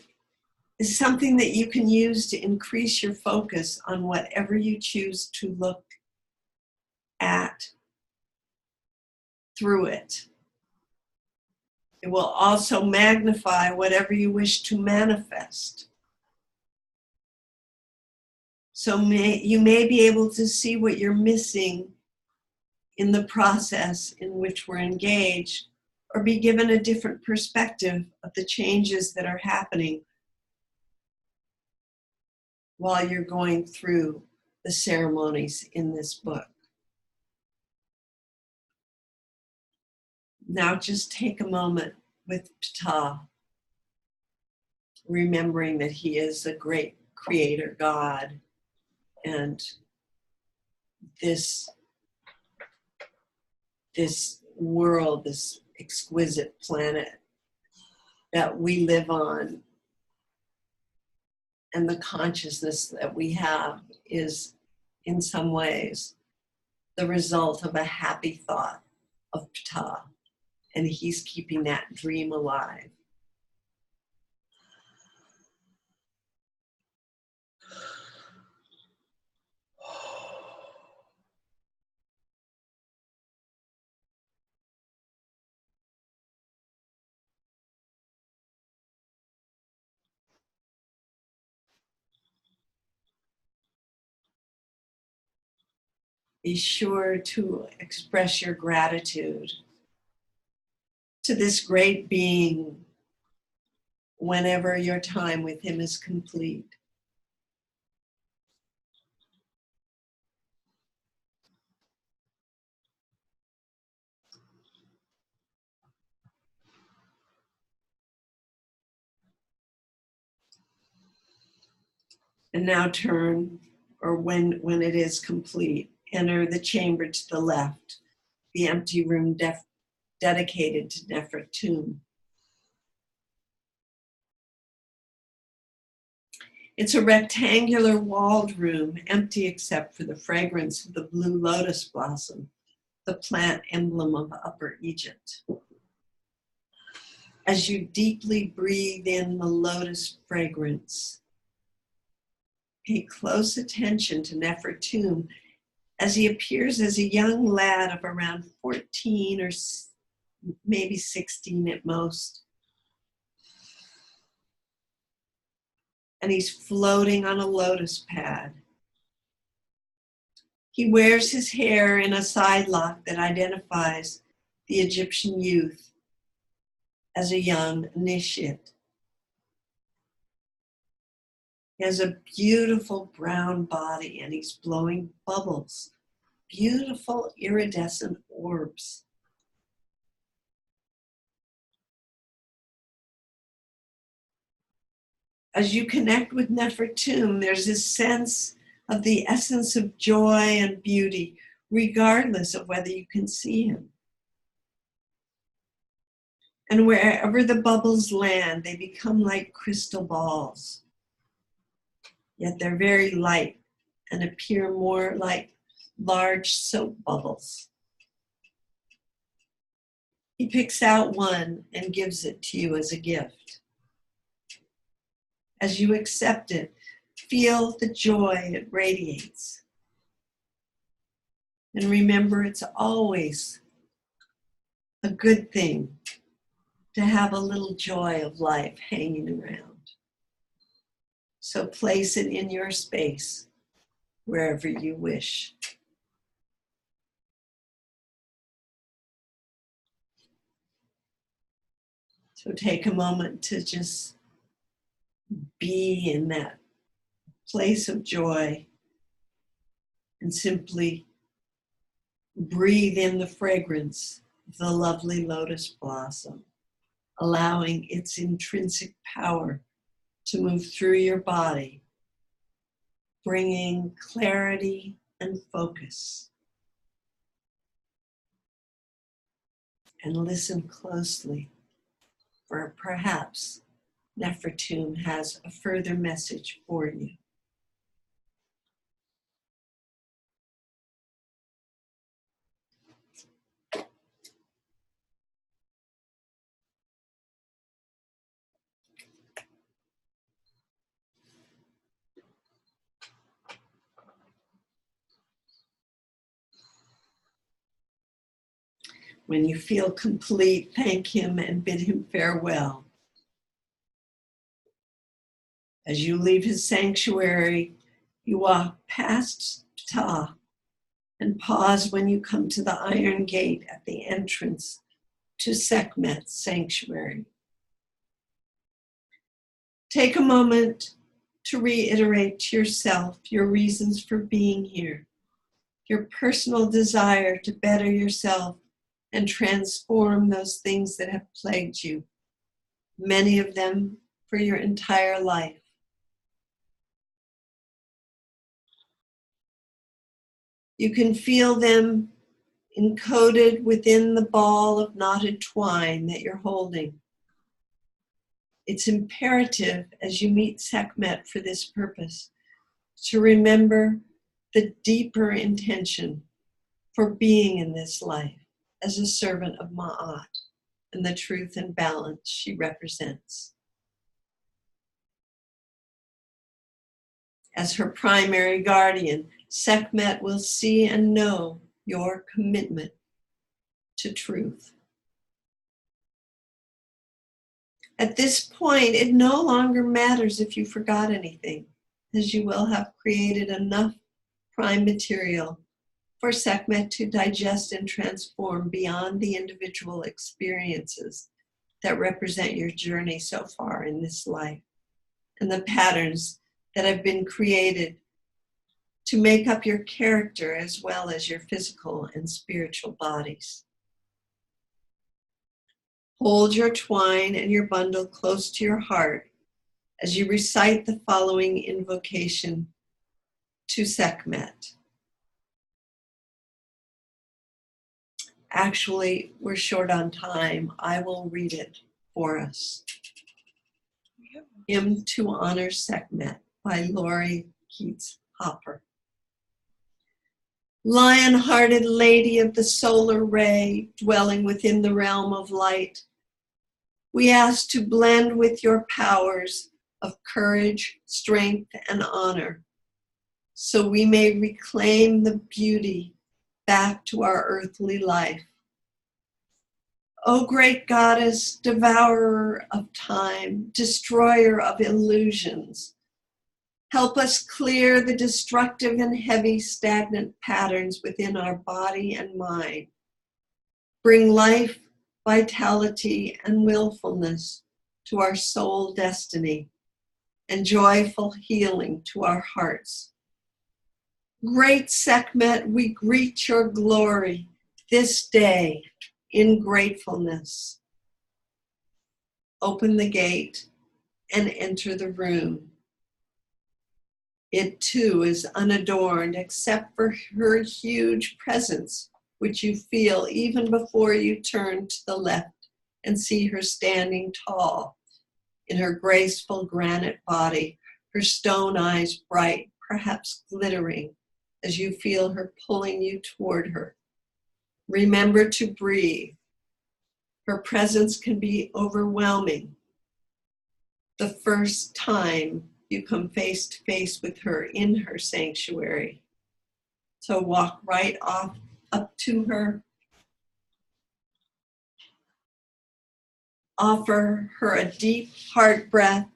is something that you can use to increase your focus on whatever you choose to look at through it. It will also magnify whatever you wish to manifest. So you may be able to see what you're missing in the process in which we're engaged, or be given a different perspective of the changes that are happening while you're going through the ceremonies in this book. Now just take a moment with Ptah, remembering that he is a great creator God, and this world, this exquisite planet that we live on, and the consciousness that we have is in some ways the result of a happy thought of Ptah, and he's keeping that dream alive. Be sure to express your gratitude to this great being whenever your time with him is complete. And now turn, or when it is complete, enter the chamber to the left, the empty room dedicated to Nefertum. It's a rectangular walled room, empty except for the fragrance of the blue lotus blossom, the plant emblem of Upper Egypt. As you deeply breathe in the lotus fragrance, pay close attention to Nefertum as he appears as a young lad of around 14 or maybe 16 at most. And he's floating on a lotus pad. He wears his hair in a side lock that identifies the Egyptian youth as a young initiate. He has a beautiful brown body and he's blowing bubbles, beautiful iridescent orbs. As you connect with Nefertum, there's this sense of the essence of joy and beauty, regardless of whether you can see him. And wherever the bubbles land, they become like crystal balls. Yet they're very light and appear more like large soap bubbles. He picks out one and gives it to you as a gift. As you accept it, feel the joy it radiates. And remember, it's always a good thing to have a little joy of life hanging around. So place it in your space, wherever you wish. So take a moment to just be in that place of joy and simply breathe in the fragrance of the lovely lotus blossom, allowing its intrinsic power to move through your body, bringing clarity and focus. And listen closely, for perhaps Nefertum has a further message for you. When you feel complete, thank him and bid him farewell. As you leave his sanctuary, you walk past Ptah and pause when you come to the iron gate at the entrance to Sekhmet's sanctuary. Take a moment to reiterate to yourself your reasons for being here, your personal desire to better yourself and transform those things that have plagued you, many of them for your entire life. You can feel them encoded within the ball of knotted twine that you're holding. It's imperative as you meet Sekhmet for this purpose to remember the deeper intention for being in this life as a servant of Ma'at and the truth and balance she represents. As her primary guardian, Sekhmet will see and know your commitment to truth. At this point, it no longer matters if you forgot anything, as you will have created enough prime material for Sekhmet to digest and transform beyond the individual experiences that represent your journey so far in this life and the patterns that have been created to make up your character as well as your physical and spiritual bodies. Hold your twine and your bundle close to your heart as you recite the following invocation to Sekhmet. Actually, we're short on time. I will read it for us. Hymn to Honor Sekhmet by Lori Keats Hopper. Lion-hearted lady of the solar ray, dwelling within the realm of light, we ask to blend with your powers of courage, strength, and honor, so we may reclaim the beauty back to our earthly life. O great goddess, devourer of time, destroyer of illusions, help us clear the destructive and heavy stagnant patterns within our body and mind. Bring life, vitality, and willfulness to our soul destiny, and joyful healing to our hearts. Great Sekhmet, we greet your glory this day in gratefulness. Open the gate and enter the room. It too is unadorned except for her huge presence, which you feel even before you turn to the left and see her standing tall in her graceful granite body, her stone eyes bright, perhaps glittering, as you feel her pulling you toward her. Remember to breathe. Her presence can be overwhelming. The first time you come face to face with her in her sanctuary. So walk right off up to her. Offer her a deep heart breath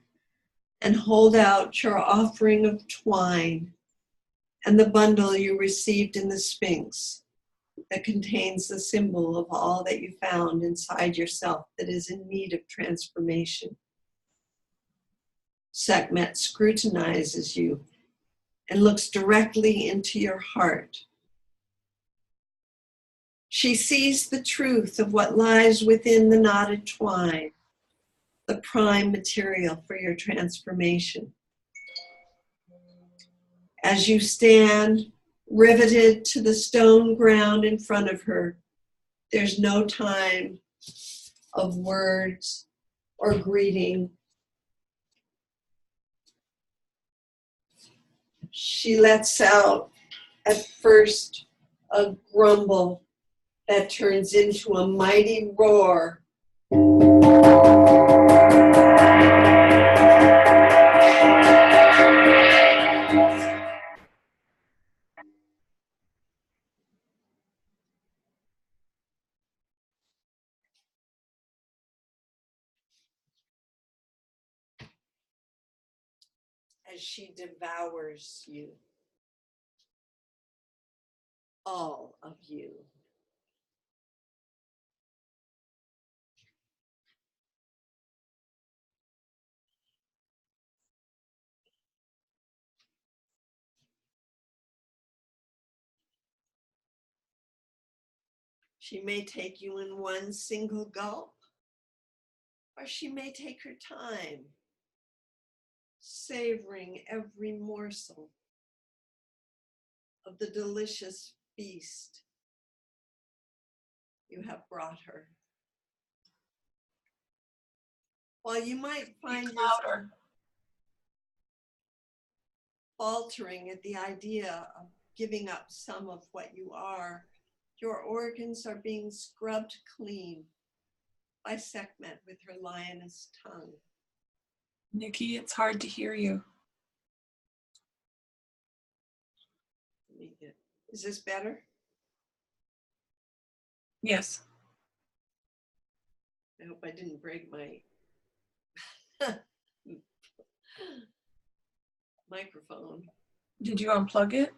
and hold out your offering of twine and the bundle you received in the Sphinx that contains the symbol of all that you found inside yourself that is in need of transformation. Sekhmet scrutinizes you and looks directly into your heart. She sees the truth of what lies within the knotted twine, the prime material for your transformation. As you stand riveted to the stone ground in front of her, there's no time of words or greeting. She lets out at first a grumble that turns into a mighty roar. As she devours you, all of you. She may take you in one single gulp, or she may take her time, savoring every morsel of the delicious feast you have brought her. While you might find yourself faltering at the idea of giving up some of what you are, your organs are being scrubbed clean by Sekhmet with her lioness tongue. Nikki, it's hard to hear you. Is this better? Yes. I hope I didn't break my microphone. Did you unplug it?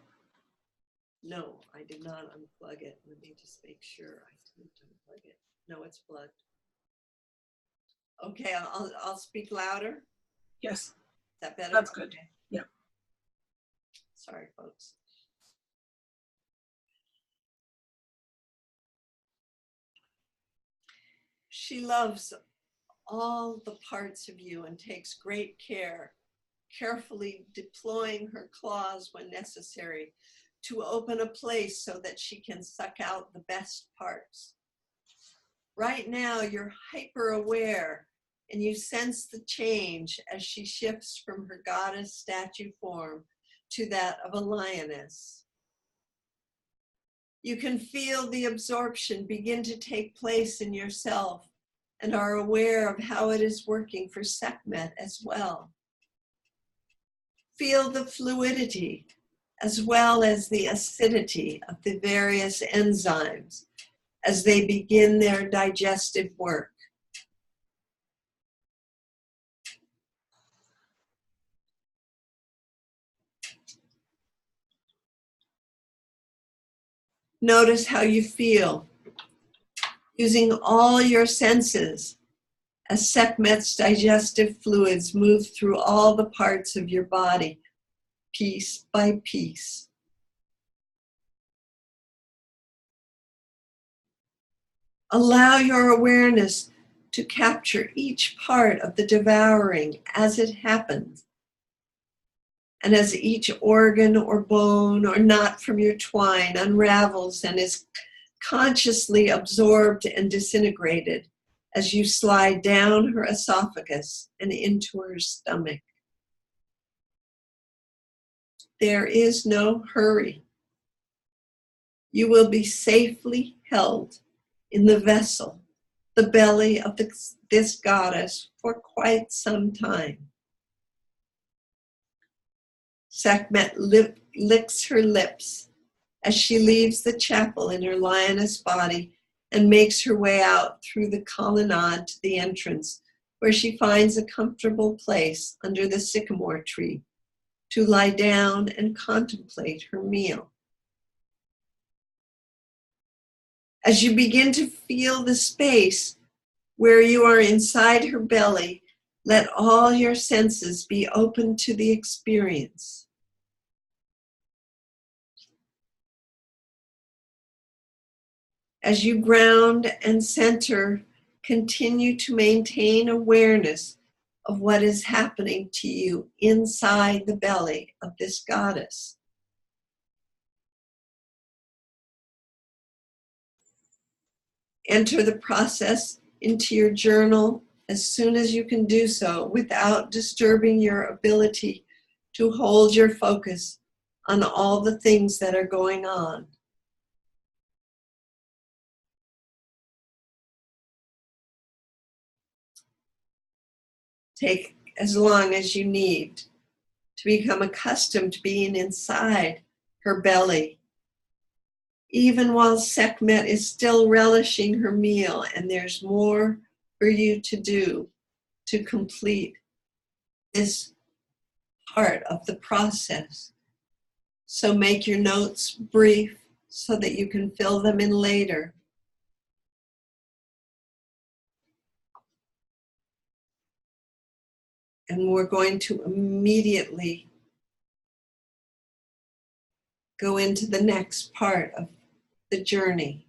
No, I did not unplug it. Let me just make sure I didn't unplug it. No, it's plugged. Okay, I'll speak louder. Is Yes, that better? that's good. Okay. Yeah. Sorry, folks. She loves all the parts of you and takes great care, carefully deploying her claws when necessary to open a place so that she can suck out the best parts. Right now, you're hyper aware and you sense the change as she shifts from her goddess statue form to that of a lioness. You can feel the absorption begin to take place in yourself and are aware of how it is working for Sekhmet as well. Feel the fluidity as well as the acidity of the various enzymes as they begin their digestive work. Notice how you feel, using all your senses as Sekhmet's digestive fluids move through all the parts of your body, piece by piece. Allow your awareness to capture each part of the devouring as it happens, and as each organ or bone or knot from your twine unravels and is consciously absorbed and disintegrated as you slide down her esophagus and into her stomach. There is no hurry. You will be safely held in the vessel, the belly of this goddess, for quite some time. Sekhmet licks her lips as she leaves the chapel in her lioness body and makes her way out through the colonnade to the entrance, where she finds a comfortable place under the sycamore tree to lie down and contemplate her meal. As you begin to feel the space where you are inside her belly, let all your senses be open to the experience. As you ground and center, continue to maintain awareness of what is happening to you inside the belly of this goddess. Enter the process into your journal as soon as you can do so without disturbing your ability to hold your focus on all the things that are going on. Take as long as you need to become accustomed to being inside her belly, even while Sekhmet is still relishing her meal and there's more for you to do to complete this part of the process. So make your notes brief so that you can fill them in later. And we're going to immediately go into the next part of the journey.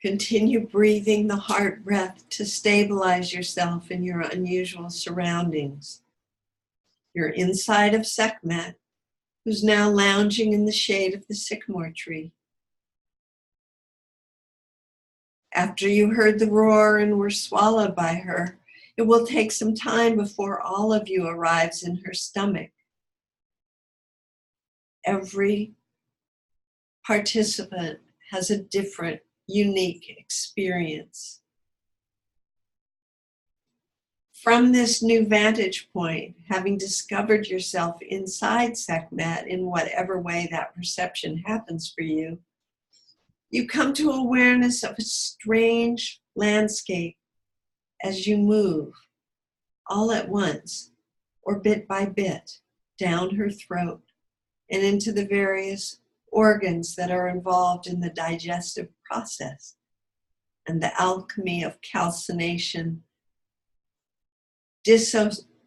Continue breathing the heart breath to stabilize yourself in your unusual surroundings. You're inside of Sekhmet, who's now lounging in the shade of the sycamore tree. After you heard the roar and were swallowed by her, it will take some time before all of you arrives in her stomach. Every participant has a different, unique experience. From this new vantage point, having discovered yourself inside Sekhmet in whatever way that perception happens for you, you come to awareness of a strange landscape as you move all at once or bit by bit down her throat and into the various organs that are involved in the digestive process and the alchemy of calcination,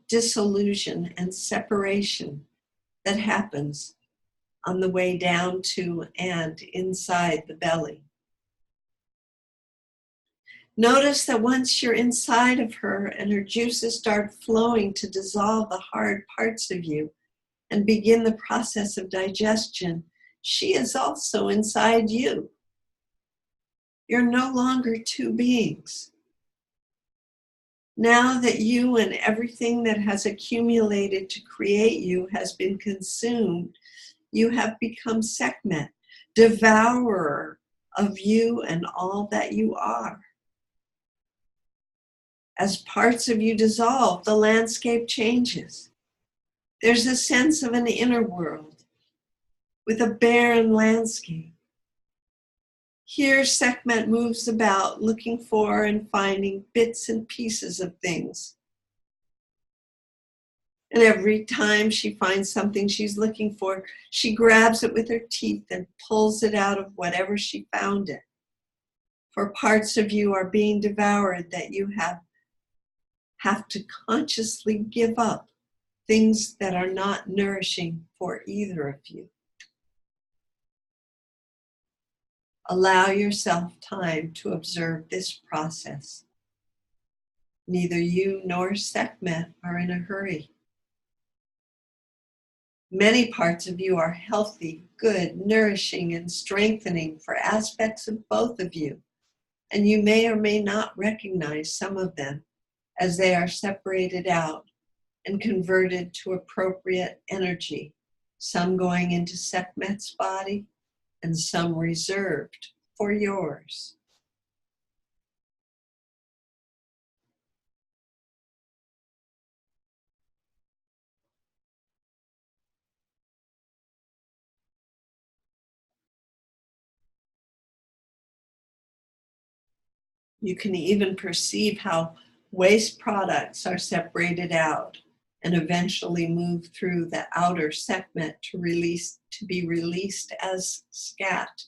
dissolution, and separation that happens on the way down to and inside the belly. Notice that once you're inside of her and her juices start flowing to dissolve the hard parts of you and begin the process of digestion, she is also inside you. You're no longer two beings. Now that you and everything that has accumulated to create you has been consumed, you have become Sekhmet, devourer of you and all that you are. As parts of you dissolve, the landscape changes. There's a sense of an inner world with a barren landscape. Here, Sekhmet moves about looking for and finding bits and pieces of things. And every time she finds something she's looking for, she grabs it with her teeth and pulls it out of whatever she found it. For parts of you are being devoured that you have to consciously give up, things that are not nourishing for either of you. Allow yourself time to observe this process. Neither you nor Sekhmet are in a hurry. Many parts of you are healthy, good, nourishing, and strengthening for aspects of both of you, and you may or may not recognize some of them as they are separated out and converted to appropriate energy, some going into Sekhmet's body and some reserved for yours. You can even perceive how waste products are separated out and eventually move through the outer Sekhmet to be released as scat.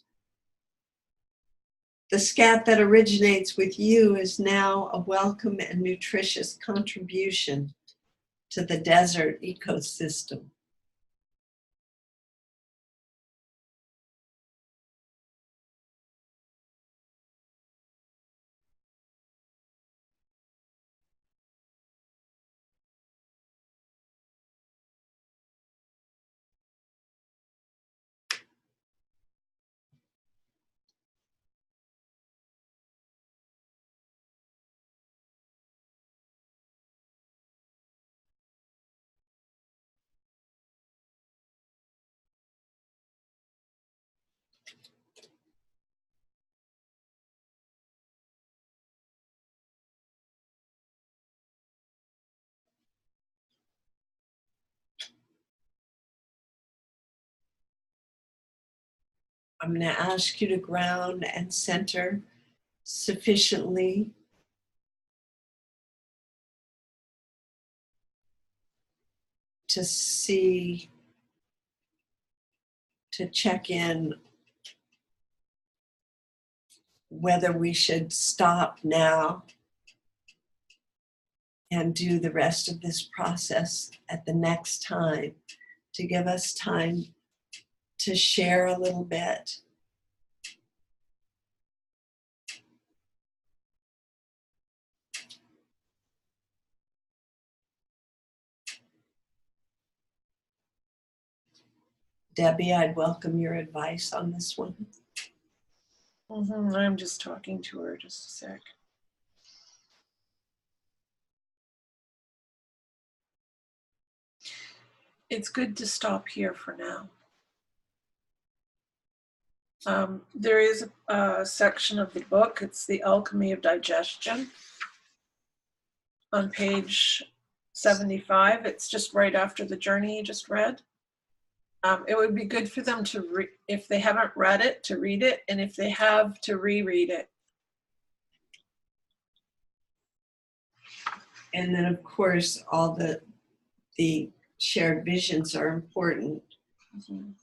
The scat that originates with you is now a welcome and nutritious contribution to the desert ecosystem. I'm going to ask you to ground and center sufficiently to check in whether we should stop now and do the rest of this process at the next time, to give us time to share a little bit. Debbie, I'd welcome your advice on this one. I'm just talking to her, just a sec. It's good to stop here for now. There is a section of the book, it's The Alchemy of Digestion. on page 75. It's just right after the journey you just read. It would be good for them to, if they haven't read it, to read it, and if they have, to reread it. And then, of course, all the shared visions are important. Mhm.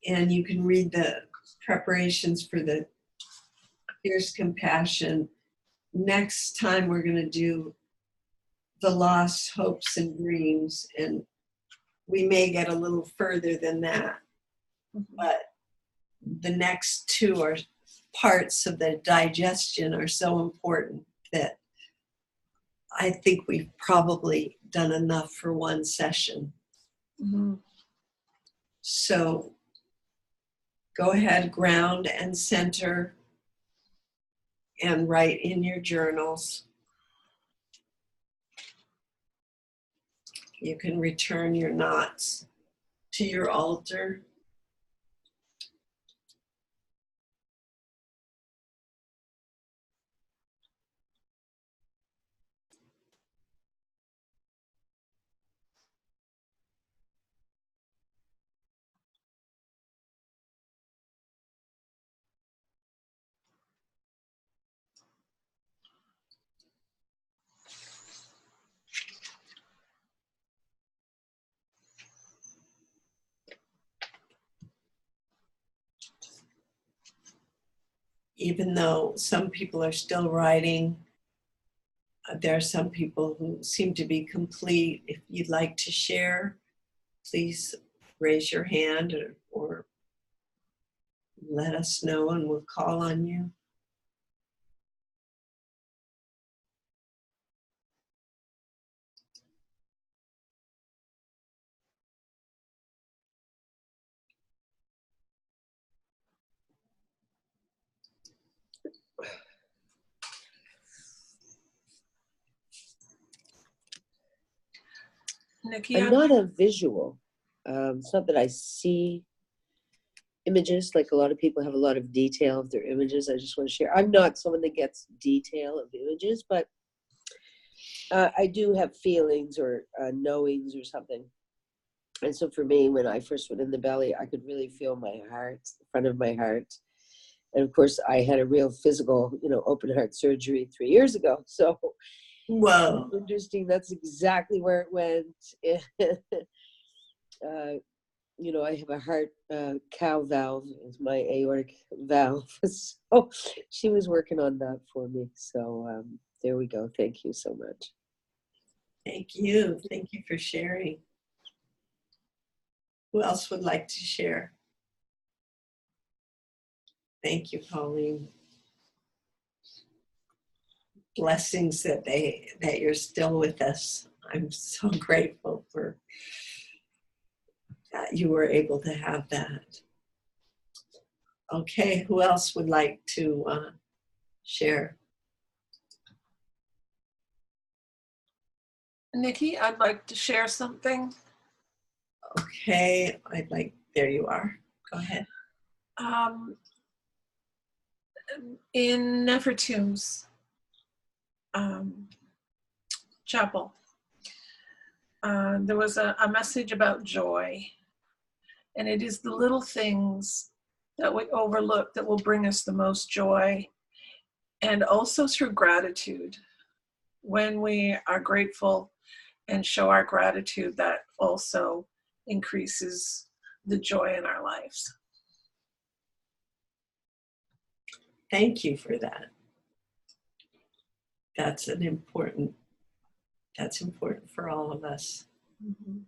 And you can read the preparations for the Fierce Compassion. Next time we're going to do the lost hopes and dreams, and we may get a little further than that. But the next two are parts of the digestion are so important that I think we've probably done enough for one session. Mhm. So go ahead, ground and center, and write in your journals. You can return your knots to your altar. Even though some people are still writing, there are some people who seem to be complete. If you'd like to share, please raise your hand or let us know and we'll call on you. Nikki, I'm not a visual. It's not that I see images, like a lot of people have a lot of detail of their images. I just want to share. I'm not someone that gets detail of images, but I do have feelings or knowings or something. And so for me, when I first went in the belly, I could really feel my heart, the front of my heart. And of course, I had a real physical, open heart surgery 3 years ago. So Whoa. interesting. That's exactly where it went. I have a heart cow valve is my aortic valve. So she was working on that for me. So there we go. Thank you so much. Thank you. Thank you for sharing. Who else would like to share? Thank you, Pauline. Blessings that you're still with us. I'm so grateful for that you were able to have that. Okay, who else would like to share? Nikki, I'd like to share something. Okay, there you are. Go ahead. In Nefertum's chapel, there was a message about joy. And it is the little things that we overlook that will bring us the most joy. And also through gratitude. When we are grateful and show our gratitude, that also increases the joy in our lives. Thank you for that. That's important for all of us. Mm-hmm.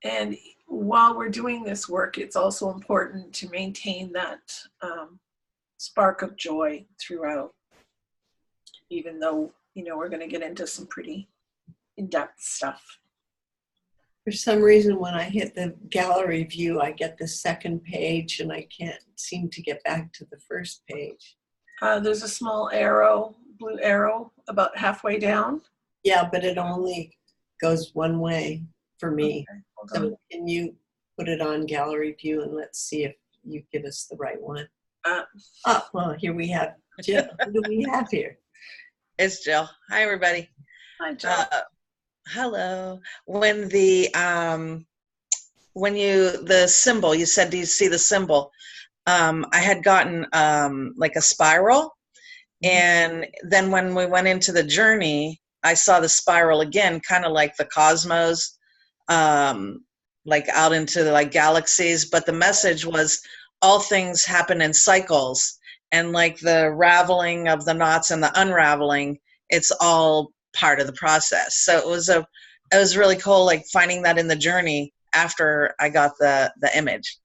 And while we're doing this work, it's also important to maintain that spark of joy throughout, even though, we're going to get into some pretty in-depth stuff. For some reason, when I hit the gallery view, I get the second page and I can't seem to get back to the first page. There's a small arrow, blue arrow, about halfway down. Yeah, but it only goes one way for me. Okay, hold So on. can you put it on gallery view and let's see if you give us the right one? Well, here we have Jill. Who do we have here? It's Jill. Hi, everybody. Hi, Jill. Hello. When the symbol, you said, do you see the symbol? I had gotten like a spiral, and then when we went into the journey, I saw the spiral again, kind of like the cosmos, like out into the like galaxies. But the message was all things happen in cycles, and like the raveling of the knots and the unraveling, it's all part of the process. So it was really cool, like finding that in the journey after I got the image.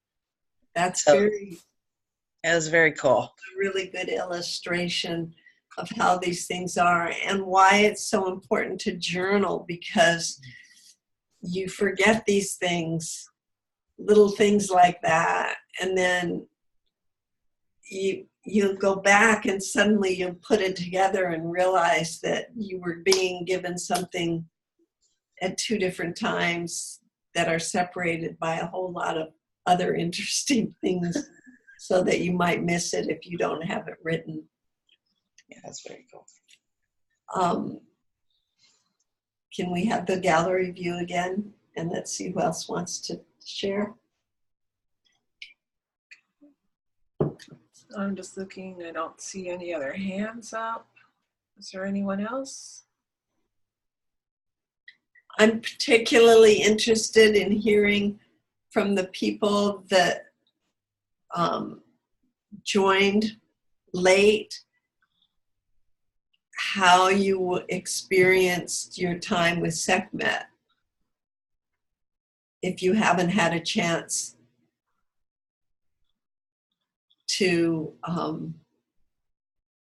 That's So very it was very cool. a really good illustration of how these things are and why it's so important to journal, because you forget these things, little things like that, and then you'll go back and suddenly you'll put it together and realize that you were being given something at two different times that are separated by a whole lot of other interesting things, so that you might miss it if you don't have it written. Yeah, that's very cool. Can we have the gallery view again? And let's see who else wants to share. I'm just looking. I don't see any other hands up. Is there anyone else? I'm particularly interested in hearing from the people that joined late, how you experienced your time with Sekhmet, if you haven't had a chance to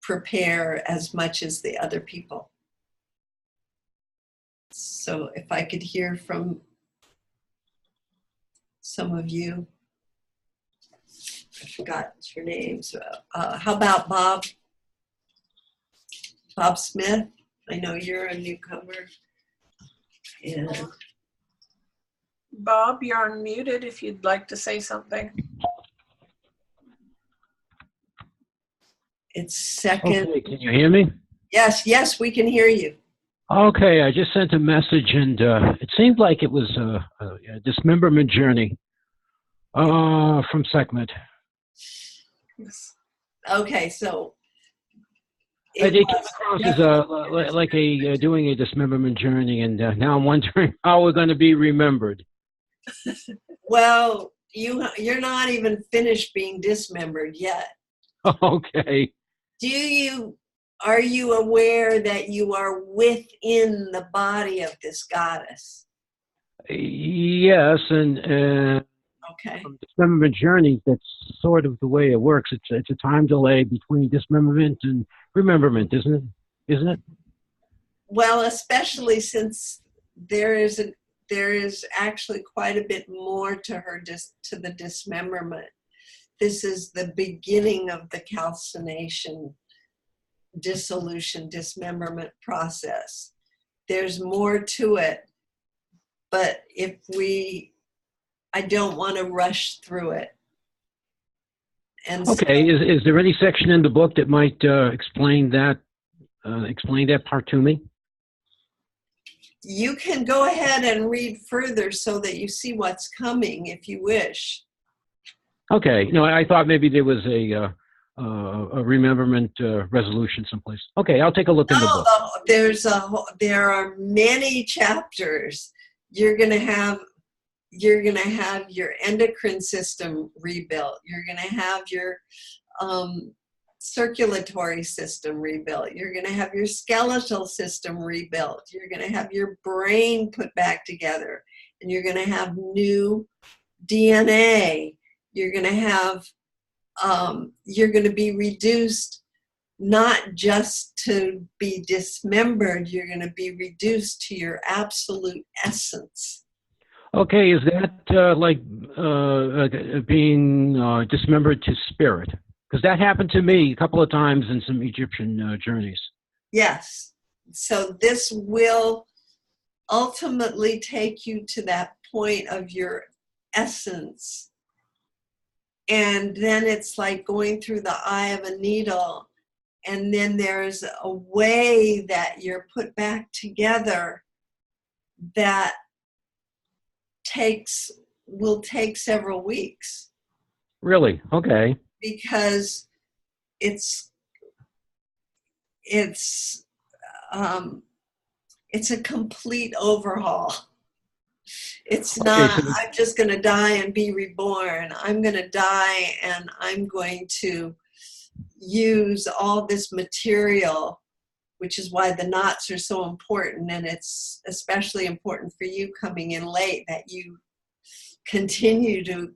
prepare as much as the other people. So if I could hear from some of you. I forgot your names. How about Bob? Bob Smith? I know you're a newcomer. And Bob, you're unmuted if you'd like to say something. it's second. Okay, can you hear me? Yes, we can hear you. Okay, I just sent a message, and it seemed like it was a dismemberment journey from Sekhmet. Yes. Okay, so I did come across as like doing a dismemberment journey, and now I'm wondering how we're going to be remembered. well, you're not even finished being dismembered yet. Okay. Are you aware that you are within the body of this goddess? Yes, and Okay. from dismemberment journey, that's sort of the way it works. It's a time delay between dismemberment and rememberment, isn't it? Well, especially since there is actually quite a bit more to her to the dismemberment. This is the beginning of the calcination, dissolution, dismemberment process. There's more to it, but I don't want to rush through it. And Okay, is there any section in the book that might explain that part to me? You can go ahead and read further so that you see what's coming if you wish. Okay, no, I thought maybe there was a rememberment resolution someplace. Okay, I'll take a look in the book. There are many chapters. You're gonna have your endocrine system rebuilt. You're gonna have your circulatory system rebuilt. You're gonna have your skeletal system rebuilt. You're gonna have your brain put back together, and you're gonna have new DNA. You're gonna have you're going to be reduced not just to be dismembered, you're going to be reduced to your absolute essence. Okay, is that like being dismembered to spirit? Because that happened to me a couple of times in some Egyptian journeys. Yes. So this will ultimately take you to that point of your essence. And then it's like going through the eye of a needle, and then there's a way that you're put back together that will take several weeks. Really? Okay. Because it's a complete overhaul. It's not, Okay, so I'm just going to die and be reborn. I'm going to die and I'm going to use all this material, which is why the knots are so important. And it's especially important for you coming in late that you continue to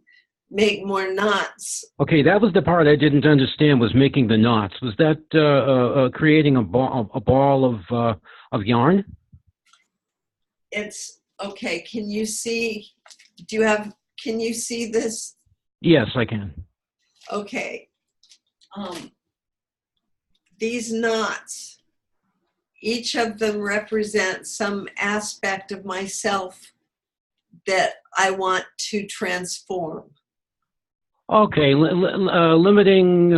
make more knots. okay, that was the part I didn't understand, was making the knots. Was that creating a ball of yarn? It's okay. Can you see this? Yes, I can. Okay. These knots, each of them represent some aspect of myself that I want to transform. Okay, limiting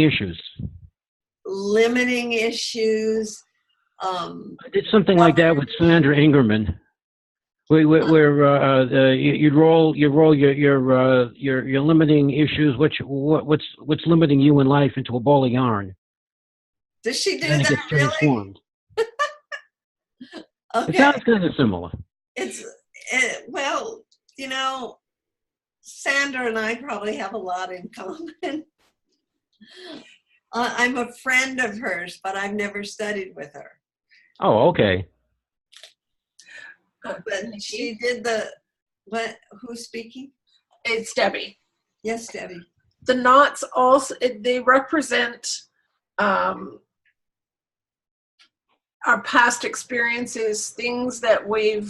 issues. Limiting issues. I did something like that with Sandra Ingerman, where you'd roll your limiting issues, what's limiting you in life, into a ball of yarn. Does she do And then it that gets really? transformed. Okay. It sounds kind of similar. Well, you know, Sandra and I probably have a lot in common. I'm a friend of hers, but I've never studied with her. Oh, okay. But she did who's speaking? It's Debbie. Yes, Debbie. The knots also, they represent our past experiences, things that we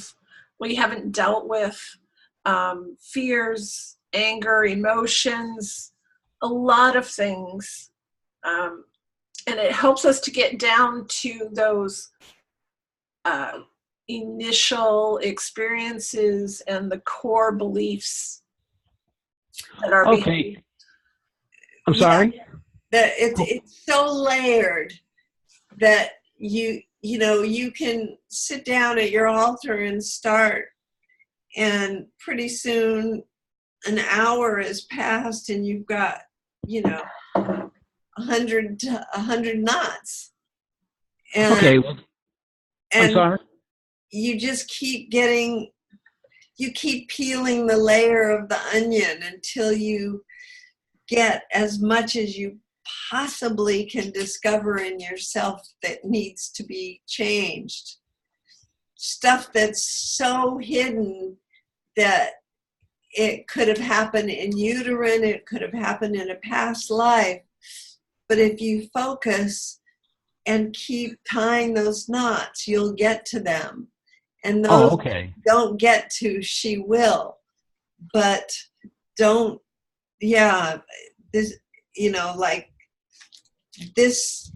haven't dealt with, fears, anger, emotions, a lot of things. And it helps us to get down to those initial experiences and the core beliefs that are Okay. I'm sorry? Yeah, that it's so layered that you can sit down at your altar and start, and pretty soon an hour has passed and you've got 100 knots. And, Okay, well, I'm and sorry? you just keep peeling the layer of the onion until you get as much as you possibly can discover in yourself that needs to be changed. Stuff that's so hidden that it could have happened in utero, it could have happened in a past life. But if you focus and keep tying those knots, you'll get to them. And those okay. don't get to, she will. But don't, this, like this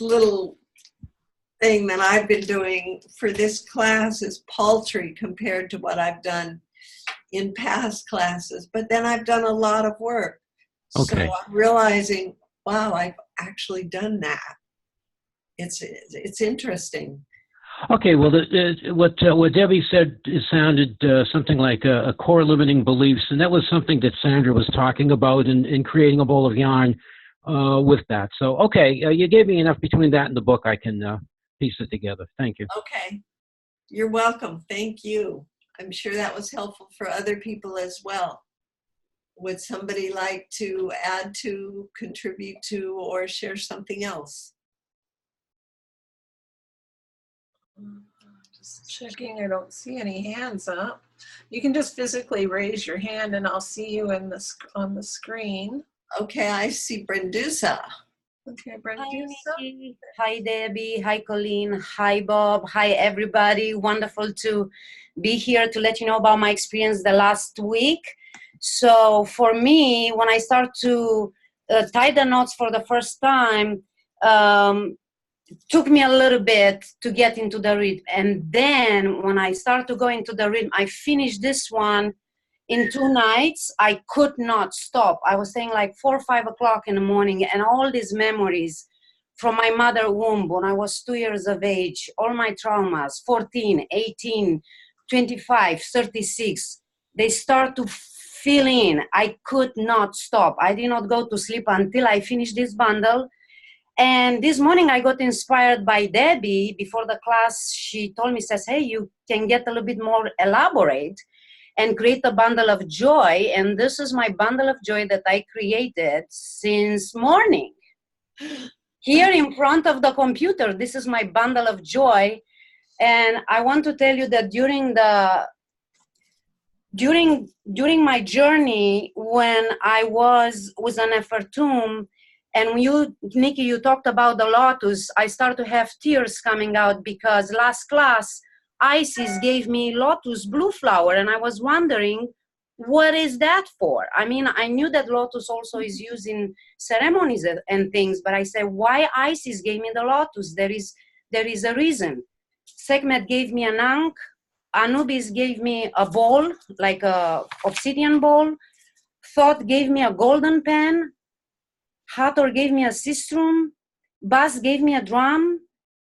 little thing that I've been doing for this class is paltry compared to what I've done in past classes. But then I've done a lot of work. Okay. So I'm realizing, wow, I've actually done that. It's interesting. Okay, well, what Debbie said sounded something like a core limiting beliefs, and that was something that Sandra was talking about in creating a ball of yarn with that. So, okay, you gave me enough between that and the book. I can piece it together. Thank you. Okay, you're welcome. Thank you. I'm sure that was helpful for other people as well. Would somebody like to add to, contribute to, or share something else? Just checking, I don't see any hands up. You can just physically raise your hand and I'll see you on the screen. Okay, I see Brendusa. Okay, Hi, Brendusa. Nikki. Hi, Debbie. Hi, Colleen. Hi, Bob. Hi, everybody. Wonderful to be here to let you know about my experience the last week. So for me, when I start to tie the knots for the first time, it took me a little bit to get into the rhythm. And then when I start to go into the rhythm, I finished this one In 2 nights, I could not stop. I was saying like 4 or 5 o'clock in the morning, and all these memories from my mother womb when I was 2 years of age, all my traumas, 14, 18, 25, 36, they start to fill in. I could not stop. I did not go to sleep until I finished this bundle. And this morning I got inspired by Debbie. Before the class, she told me, says, hey, you can get a little bit more elaborate and create a bundle of joy. And this is my bundle of joy that I created since morning. Here in front of the computer, this is my bundle of joy. And I want to tell you that during my journey, when I was an Nefertum, and you, Nikki, you talked about the lotus, I started to have tears coming out because last class, Isis gave me lotus blue flower, and I was wondering, what is that for? I mean, I knew that lotus also is used in ceremonies and things, but I said, why Isis gave me the lotus? There is a reason. Sekhmet gave me an ankh. Anubis gave me a bowl, like a obsidian bowl. Thoth gave me a golden pen. Hathor gave me a sistrum. Bas gave me a drum.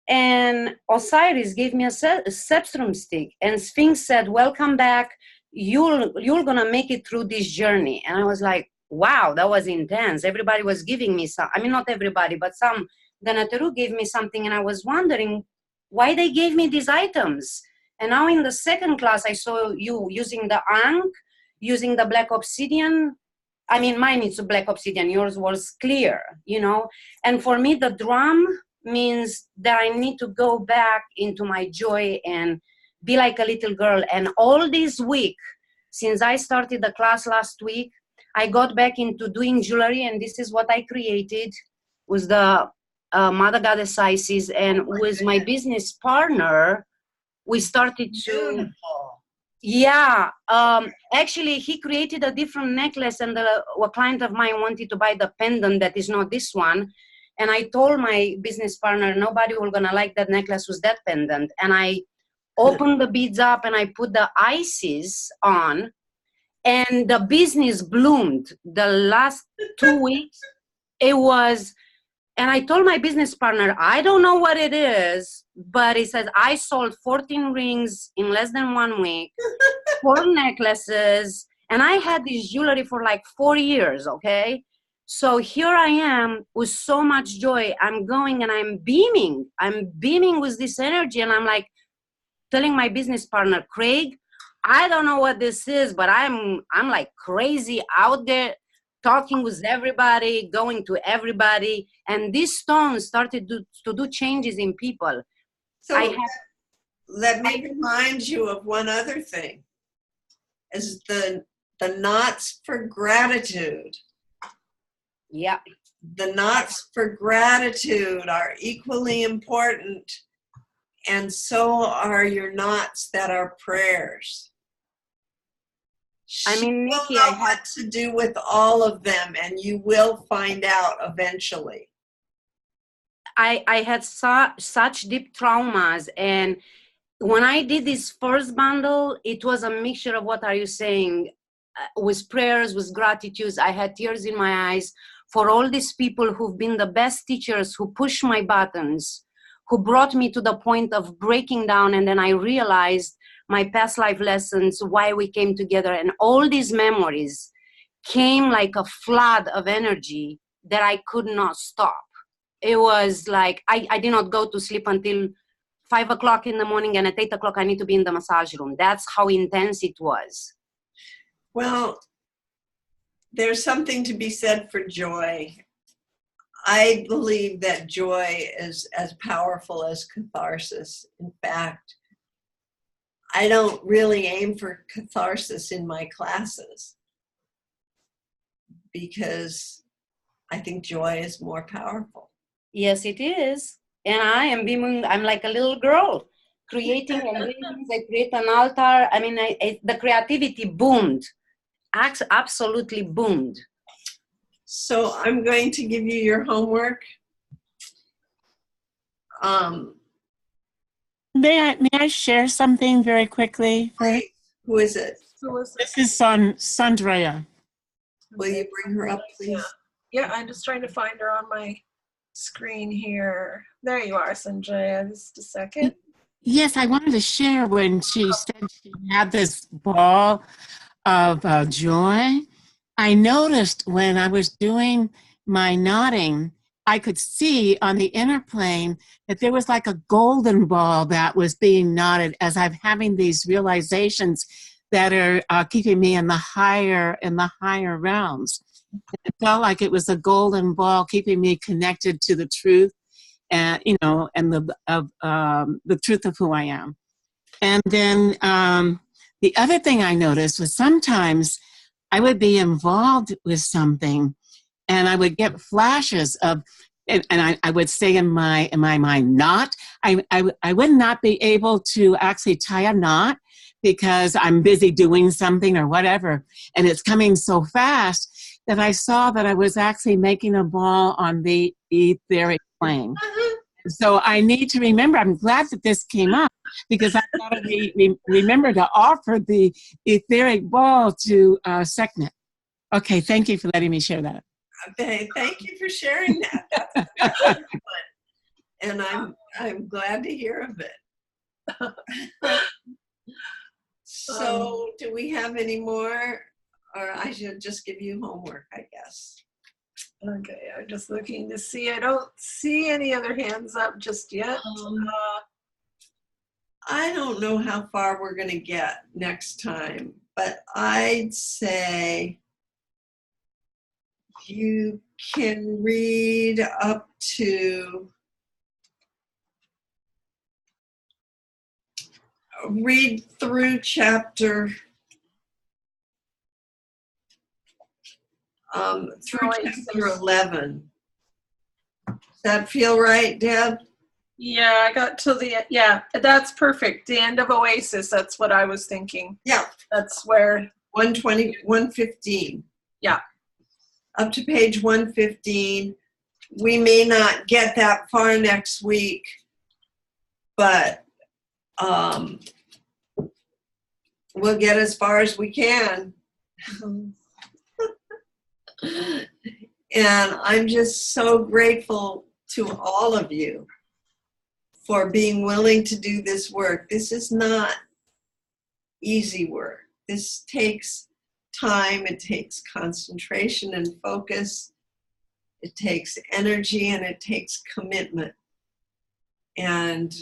And Osiris gave me a sepstrum stick. And Sphinx said, welcome back. You're gonna make it through this journey. And I was like, wow, that was intense. Everybody was giving me some. I mean, not everybody, but some. Ganateru gave me something, and I was wondering why they gave me these items. And now in the second class, I saw you using the ankh, using the black obsidian. I mean, mine is a black obsidian. Yours was clear, you know. And for me, the drum means that I need to go back into my joy and be like a little girl. And all this week, since I started the class last week, I got back into doing jewelry, and this is what I created with the Mother Goddess Isis, and with my business partner, we started to. Beautiful. Yeah, actually, he created a different necklace, and a client of mine wanted to buy the pendant that is not this one. And I told my business partner, nobody will gonna like that necklace with that pendant. And I opened the beads up and I put the Isis on, and the business bloomed. The last 2 weeks, it was, and I told my business partner, I don't know what it is, but he says, I sold 14 rings in less than 1 week, 4 necklaces, and I had this jewelry for like 4 years, okay? So here I am with so much joy. I'm going and I'm beaming. I'm beaming with this energy, and I'm like telling my business partner, Craig, I don't know what this is, but I'm like crazy out there, talking with everybody, going to everybody, and these stones started to do changes in people. So let me remind you of one other thing, is the knots for gratitude. Yeah. The knots for gratitude are equally important, and so are your knots that are prayers. I mean, Nikki, you will know what to do with all of them, and you will find out eventually. I had such deep traumas, and when I did this first bundle, it was a mixture of what are you saying, with prayers, with gratitudes. I had tears in my eyes for all these people who've been the best teachers, who pushed my buttons, who brought me to the point of breaking down. And then I realized my past life lessons, why we came together, and all these memories came like a flood of energy that I could not stop. It was like, I did not go to sleep until 5 o'clock in the morning, and at 8 o'clock I need to be in the massage room. That's how intense it was. Well, there's something to be said for joy. I believe that joy is as powerful as catharsis. In fact, I don't really aim for catharsis in my classes because I think joy is more powerful. Yes, it is. And I am being, I'm like a little girl creating and I create an altar. I mean, the creativity boomed, absolutely boomed. So I'm going to give you your homework. May I share something very quickly? Who is it? Who is This this? is Sandrea. Will you bring her up, please? Yeah, I'm just trying to find her on my screen here. There you are, Sanjaya. Just a second. Yes, I wanted to share when she said she had this ball of joy. I noticed when I was doing my nodding, I could see on the inner plane that there was like a golden ball that was being nodded as I'm having these realizations that are keeping me in the higher realms. It felt like it was a golden ball keeping me connected to the truth, and and the truth of who I am. And then the other thing I noticed was sometimes I would be involved with something and I would get flashes of, and I would say in my mind, not, I would not be able to actually tie a knot because I'm busy doing something or whatever. And it's coming so fast that I saw that I was actually making a ball on the etheric plane. So I need to remember, I'm glad that this came up because I got to remember to offer the etheric ball to Sekhmet. Okay, thank you for letting me share that. Okay, thank you for sharing that. That's fun. And I'm glad to hear of it. So do we have any more? Or I should just give you homework, I guess. Okay, I'm just looking to see. I don't see any other hands up just yet. I don't know how far we're going to get next time, but I'd say you can read up to through chapter through chapter 11. Does that feel right, Deb? Yeah, I got to the, yeah, that's perfect. The end of Oasis, that's what I was thinking. Yeah. That's where. 120, 115. Yeah. Up to page 115. We may not get that far next week, but we'll get as far as we can. And I'm just so grateful to all of you for being willing to do this work. This is not easy work. This takes time, it takes concentration and focus, it takes energy, and it takes commitment. And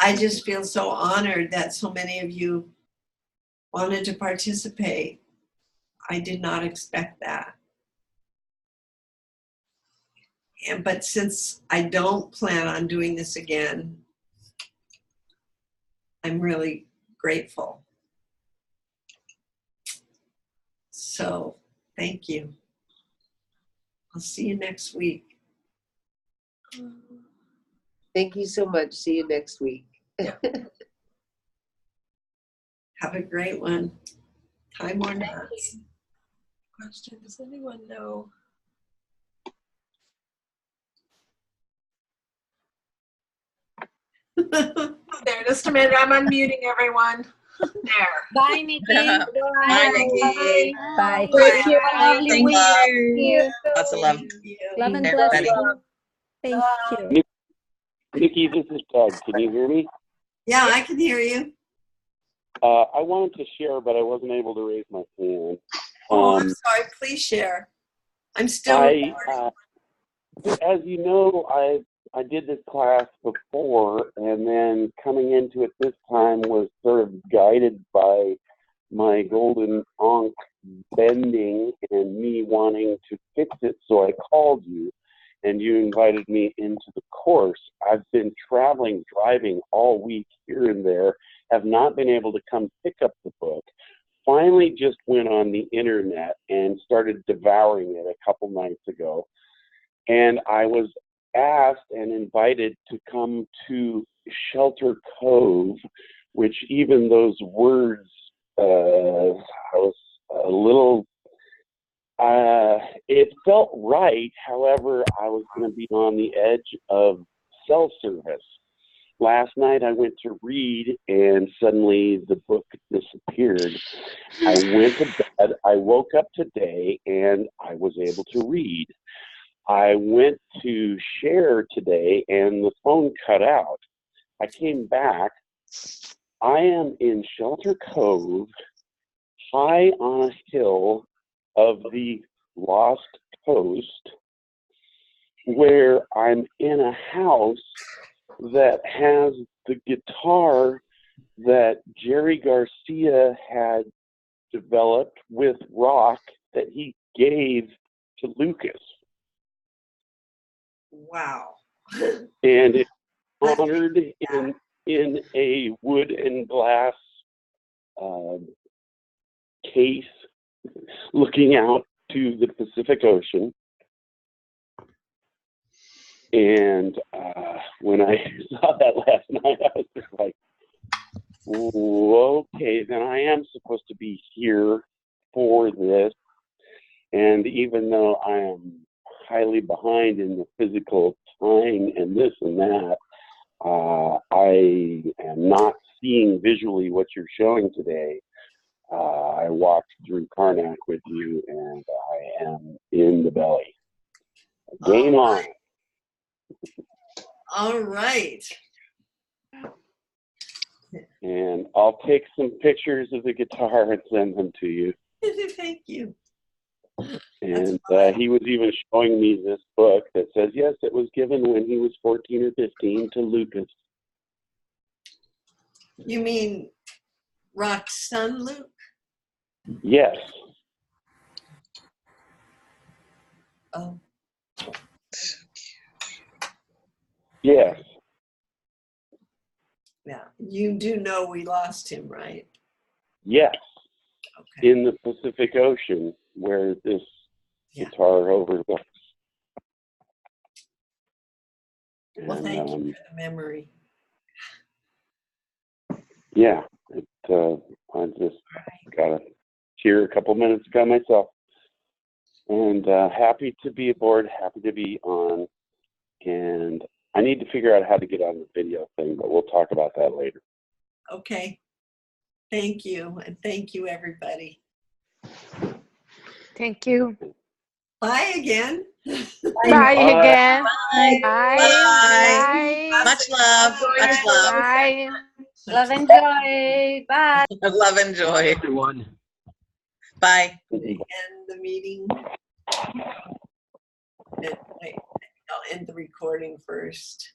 I just feel so honored that so many of you wanted to participate. I did not expect that. But since I don't plan on doing this again, I'm really grateful. So thank you. I'll see you next week. Thank you so much. See you next week. Have a great one. Time or not. Question, does anyone know? There, just a minute, I'm unmuting everyone. There. Bye, Nikki. Bye, Nikki. Bye. Take care. Lovely Thank week. you. Lots of love. Love and Hey, blessings. everybody. Thank you. Nikki, this is Doug. Can you hear me? Yeah, I can hear you. I wanted to share, but I wasn't able to raise my hand. Oh, I'm sorry. Please share. I'm still recording. As you know, I did this class before, and then coming into it this time was sort of guided by my golden ankh bending and me wanting to fix it. So I called you, and you invited me into the course. I've been traveling, driving all week here and there, have not been able to come pick up the book. Finally just went on the internet and started devouring it a couple nights ago. And I was asked and invited to come to Shelter Cove, which even those words, I was a little, it felt right. However, I was going to be on the edge of cell service. last night I went to read and suddenly the book disappeared. I went to bed, I woke up today and I was able to read. I went to share today and the phone cut out. I came back. I am in Shelter Cove, high on a hill of the Lost Coast, where I'm in a house that has the guitar that Jerry Garcia had developed with rock that he gave to Lucas. Wow. And it's honored in a wood and glass case looking out to the Pacific Ocean. And when I saw that last night, I was just like, okay, then I am supposed to be here for this. And even though I am highly behind in the physical time and this and that, I am not seeing visually what you're showing today. I walked through Karnak with you, and I am in the belly. Game on. All right. And I'll take some pictures of the guitar and send them to you. Thank you. And he was even showing me this book that says, yes, it was given when he was 14 or 15 to Lucas. You mean Rock's son, Luke? Yes. Oh. Yes. Yeah. You do know we lost him, right? Yes. Okay. In the Pacific Ocean, where this guitar overlooks. Well, thank you for the memory. Yeah, I just got a tear a couple minutes ago myself. And happy to be aboard, happy to be on. And I need to figure out how to get on the video thing, but we'll talk about that later. Okay. Thank you. And thank you, everybody. Thank you. Bye again. Bye again. Bye. Bye. Bye. Much love. Much love. Bye. Love and joy. Bye. Love and joy. Everyone. Bye. End the meeting. Wait, I'll end the recording first.